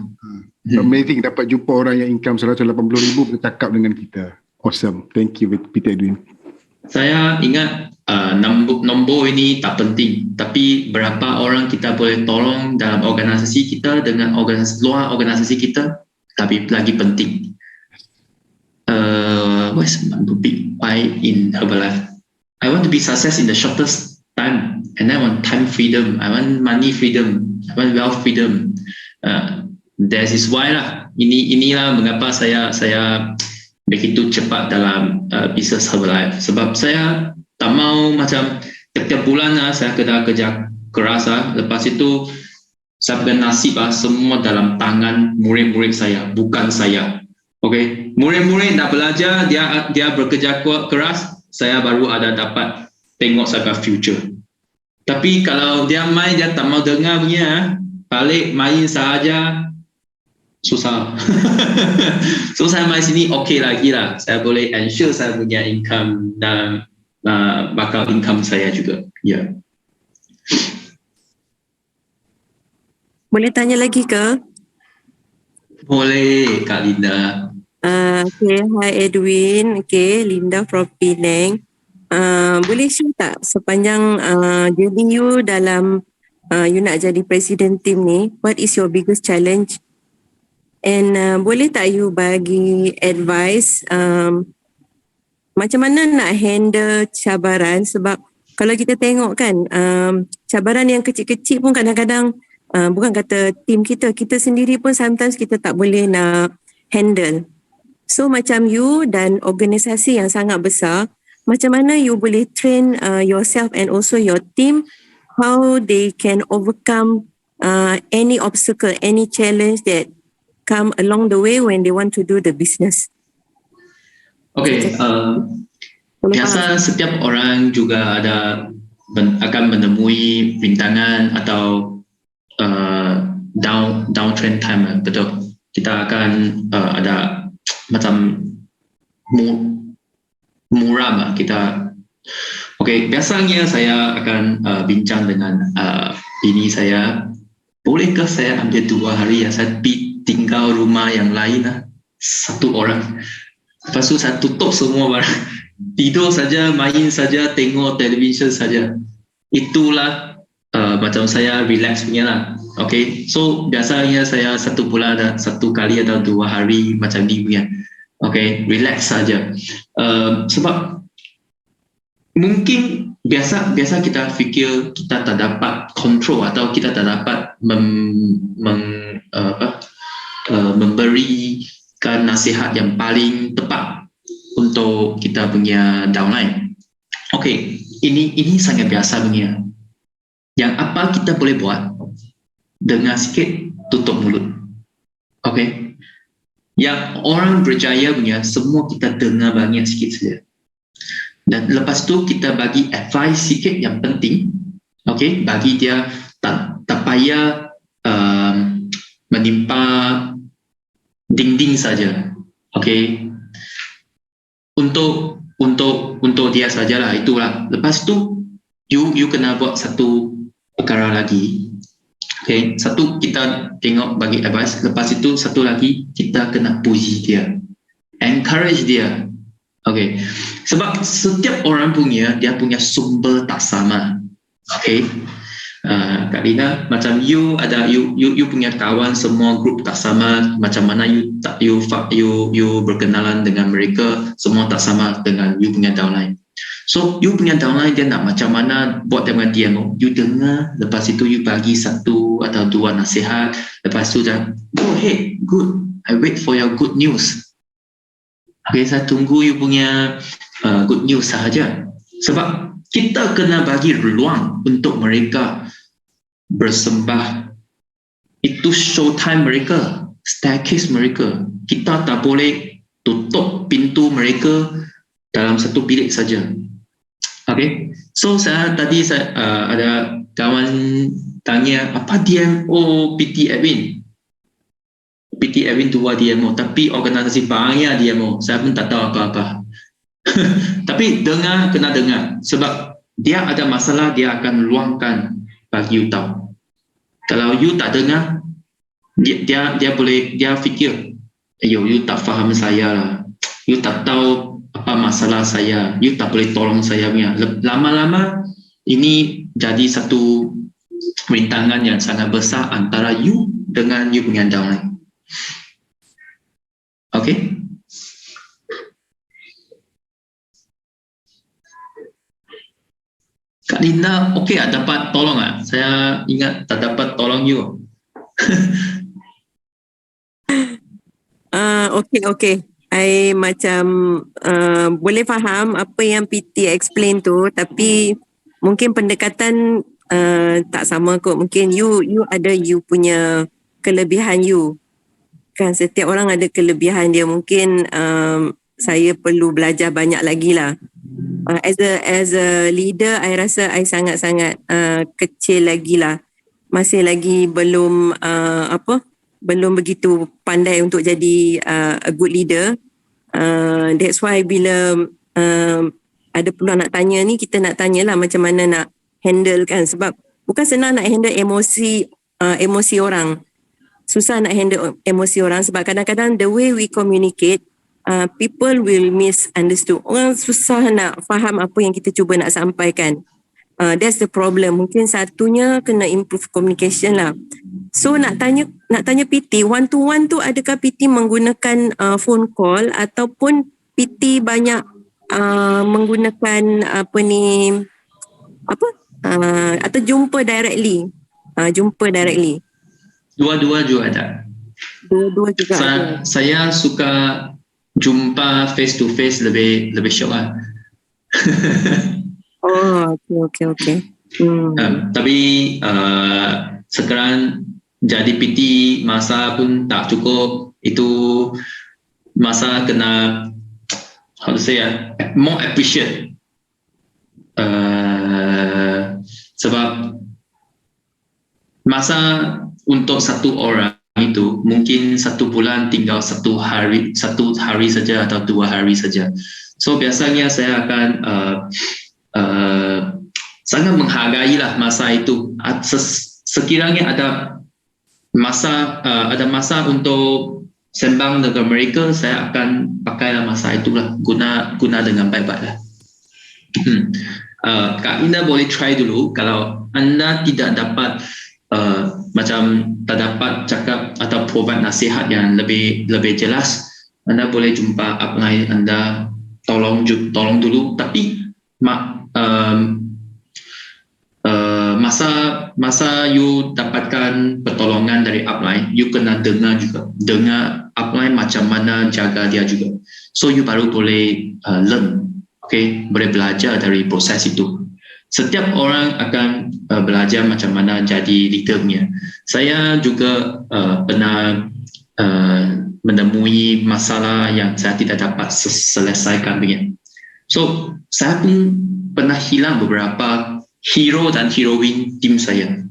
amazing dapat jumpa orang yang income 180,000 bercakap dengan kita. Awesome. Thank you Peter Edwin. Saya ingat nombor ini tak penting, tapi berapa orang kita boleh tolong dalam organisasi kita dengan luar organisasi kita lebih lagi penting. What's the big why in Herbalife? I want to be success in the shortest time, and I want time freedom, I want money freedom, I want wealth freedom. That is why lah. Inilah mengapa saya begitu cepat dalam bisnes Herbalife, sebab saya tak mau macam tiap bulan saya kena kerja keras lepas itu saya punya nasib semua dalam tangan murid-murid saya, bukan saya. Okay, murid-murid nak belajar, dia bekerja keras, saya baru ada dapat tengok sampai future. Tapi kalau dia main, dia tak mau dengar punya, balik main saja, susah. So saya main sini okey lagi lah. Saya boleh ensure saya punya income dan bakal income saya juga. Ya. Boleh tanya lagi ke? Boleh, Kak Linda. Okay, hi Edwin. Okay, Linda from Penang. Boleh share tak sepanjang journey you dalam you nak jadi presiden tim ni, what is your biggest challenge? And boleh tak you bagi advice macam mana nak handle cabaran, sebab kalau kita tengok kan cabaran yang kecil-kecil pun kadang-kadang bukan kata tim kita sendiri pun sometimes kita tak boleh nak handle. So macam you dan organisasi yang sangat besar, macam mana you boleh train yourself and also your team how they can overcome any obstacle, any challenge that come along the way when they want to do the business. Okay, biasa setiap orang juga akan menemui rintangan atau downtrend time, betul. Kita akan ada macam muram kita. Okay, biasanya saya akan bincang dengan bini saya, bolehkah saya ambil 2 hari saya tinggal rumah yang lain satu orang, lepas tu saya tutup semua barang, tidur saja, main saja, tengok televisyen saja. Itulah macam saya relax punya lah. Okay, so biasanya saya 1 bulan ada 1 kali atau 2 hari macam ni punya. Okay, relax saja. Sebab mungkin biasa kita fikir kita tak dapat control atau kita tak dapat memberikan nasihat yang paling tepat untuk kita punya downline. Okay, ini sangat biasa punya. Yang apa kita boleh buat, dengar sikit, tutup mulut. Okay, yang orang berjaya punya semua kita dengar banyak sikit saja. Dan lepas tu kita bagi advice sikit yang penting. Okay, bagi dia tak payah menimpa dinding saja. Okay, untuk dia sajalah, itulah. Lepas tu you kena buat satu perkara lagi. Okay, satu kita tengok bagi advice, lepas itu satu lagi kita kena puji dia, encourage dia. Okay, sebab setiap orang dia punya sumber tak sama. Okay, Kak Lina, macam you punya kawan semua grup tak sama, macam mana you berkenalan dengan mereka semua tak sama dengan you punya downline. So you punya downline dia nak macam mana buat dengan DMO, you dengar, lepas itu you bagi 1 atau 2 nasihat, lepas tu dah go ahead, good, I wait for your good news. Okay, saya tunggu you punya good news sahaja. Sebab kita kena bagi ruang untuk mereka bersembah. Itu showtime mereka, staircase mereka. Kita tak boleh tutup pintu mereka dalam 1 bilik saja. Okay, so tadi ada kawan tanya apa DMO PT Edwin. PT Edwin tu buat DMO, tapi organisasi banyak DMO, saya pun tak tahu apa-apa. Tapi kena dengar, sebab dia ada masalah, dia akan luangkan bagi you tahu. Kalau you tak dengar, dia fikir, you tak faham saya lah, you tak tahu apa masalah saya, you tak boleh tolong saya punya. Lama-lama ini jadi satu rintangan yang sangat besar antara you dengan you punya downline. Okay? Kak Linda, okay dapat tolong Saya ingat tak dapat tolong you. Okay. I macam boleh faham apa yang PT explain tu, tapi mungkin pendekatan tak sama kot. Mungkin you ada you punya kelebihan you. Kan setiap orang ada kelebihan dia. Mungkin saya perlu belajar banyak lagi lah. As a leader, I rasa I sangat-sangat kecil lagi lah. Masih lagi belum belum begitu pandai untuk jadi a good leader. That's why bila ada peluang nak tanya ni, kita nak tanyalah macam mana nak handle kan, sebab bukan senang nak handle emosi orang. Susah nak handle emosi orang sebab kadang-kadang the way we communicate, people will misunderstood. Orang susah nak faham apa yang kita cuba nak sampaikan. That's the problem. Mungkin satunya kena improve communication lah. So nak tanya PT, one to one tu adakah PT menggunakan phone call ataupun PT banyak menggunakan atau jumpa directly? Dua-dua juga ada. Dua-dua juga ada. Saya suka jumpa face to face lebih syok lah. Okay. Tapi sekarang jadi PT masa pun tak cukup. Itu masa kena more appreciate. Sebab masa untuk satu orang itu mungkin 1 bulan tinggal 1 hari saja atau 2 hari saja. So biasanya saya akan sangat menghargai lah masa itu. Sekiranya ada masa untuk sembang dengan mereka, saya akan pakai masa itulah, guna dengan baik-baik lah. Kak Ina boleh try dulu. Kalau anda tidak dapat macam tak dapat cakap atau provide nasihat yang lebih jelas, anda boleh jumpa upline anda, tolong dulu. Tapi masa you dapatkan pertolongan dari upline, you kena dengar upline macam mana jaga dia juga. So you baru boleh learn, boleh belajar dari proses itu. Setiap orang akan belajar macam mana jadi leadernya. Saya juga pernah menemui masalah yang saya tidak dapat selesaikan begini. So saya pun pernah hilang beberapa hero dan heroine tim saya.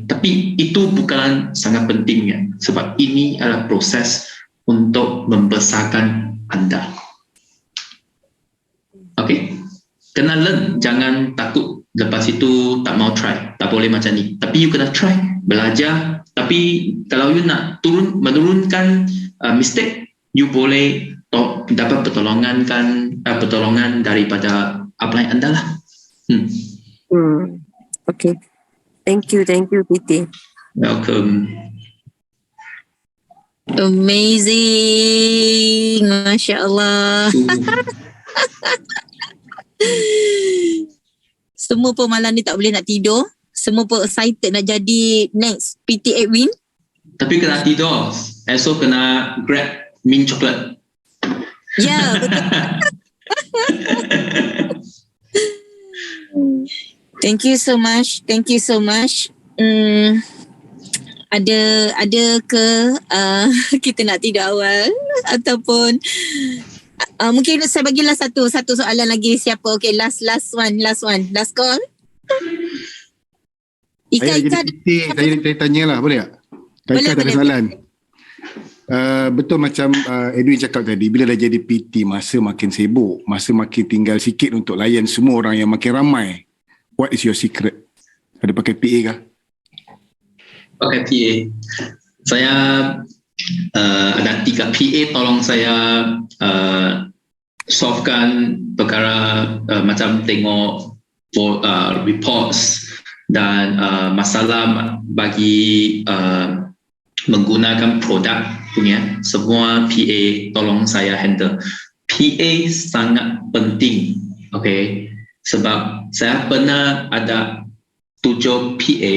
Tapi itu bukan sangat pentingnya, sebab ini adalah proses untuk membesarkan anda. Kena learn, jangan takut lepas itu tak mau try, tak boleh macam ni. Tapi you kena try, belajar. Tapi kalau you nak menurunkan mistake, you boleh dapat pertolongan daripada upline anda lah. Okay. Thank you PT. Welcome. Amazing. Masya Allah. Semua pun malam ni tak boleh nak tidur. Semua pun excited nak jadi next PT Edwin. Tapi kena tidur. Esok kena grab mint chocolate. Ya, betul. Thank you so much. Ada ke kita nak tidur awal ataupun mungkin saya bagilah satu soalan lagi. Siapa? Okay, last one. Last call. Ika. Saya tanyalah, boleh tak? Ika tak ada soalan. Betul macam Edwin cakap tadi, bila dah jadi PT, masa makin sibuk, masa makin tinggal sikit untuk layan semua orang yang makin ramai. What is your secret? Ada pakai PA kah? Pakai PA. Saya ada 3 PA tolong saya solvekan perkara macam tengok reports dan masalah bagi menggunakan produk punya. Semua PA tolong saya handle. PA sangat penting, sebab saya pernah ada 7 PA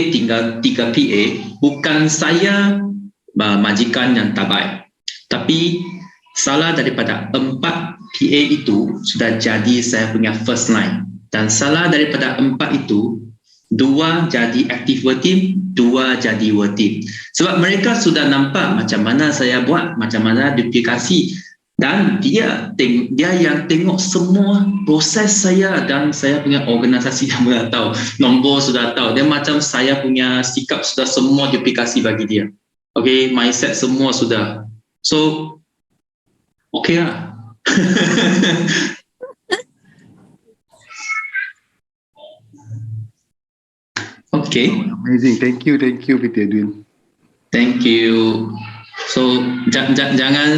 tinggal 3 PA. Bukan saya majikan yang tak baik, tapi salah daripada 4 PA itu sudah jadi saya punya first line, dan salah daripada 4 itu 2 jadi active work team, 2 jadi work team. Sebab mereka sudah nampak macam mana saya buat, macam mana duplikasi, Dan dia yang tengok semua proses saya dan saya punya organisasi yang sudah tahu, nombor sudah tahu. Dia macam saya punya sikap sudah semua duplikasi bagi dia. Okay, mindset semua sudah. So, okay lah. Okay. Amazing. Thank you PT Edwin. Thank you. So jangan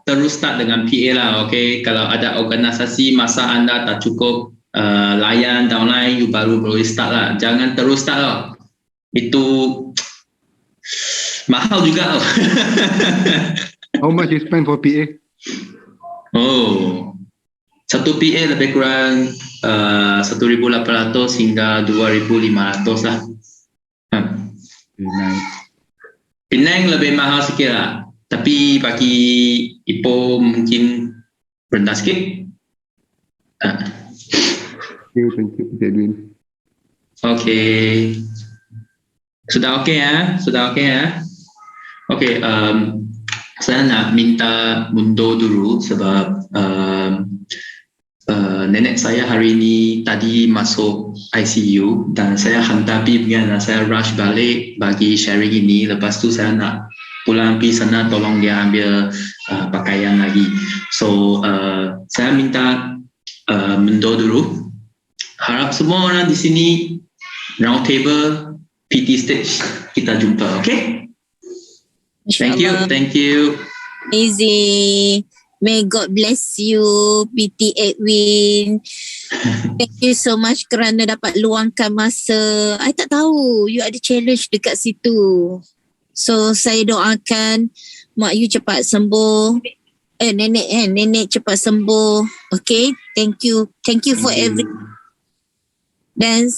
terus start dengan PA lah, okay? Kalau ada organisasi masa anda tak cukup layan downline, you baru boleh start lah. Jangan terus start lah. Itu mahal juga lah. How much you spend for PA? Oh, satu PA lebih kurang 1,800 hingga 2,500 lah. Nice. Penang lebih mahal sikit lah. Tapi bagi Ipoh mungkin rendah sikit. Thank you PT Edwin. Okay. Sudah okay ya? Sudah okay ya? Okay, saya nak minta mundur dulu sebab nenek saya hari ini tadi masuk ICU dan saya hantar pergi dan saya rush balik bagi sharing ini. Lepas tu saya nak pulang pergi sana tolong dia ambil pakaian lagi. So saya minta mundur dulu. Harap semua orang di sini round table PT stage kita jumpa, okay? Thank you. Easy. May God bless you, PT Edwin. Thank you so much kerana dapat luangkan masa. I tak tahu you ada challenge dekat situ. So saya doakan mak you cepat sembuh. Nenek cepat sembuh. Okay, thank you. Thank you for everything. Dan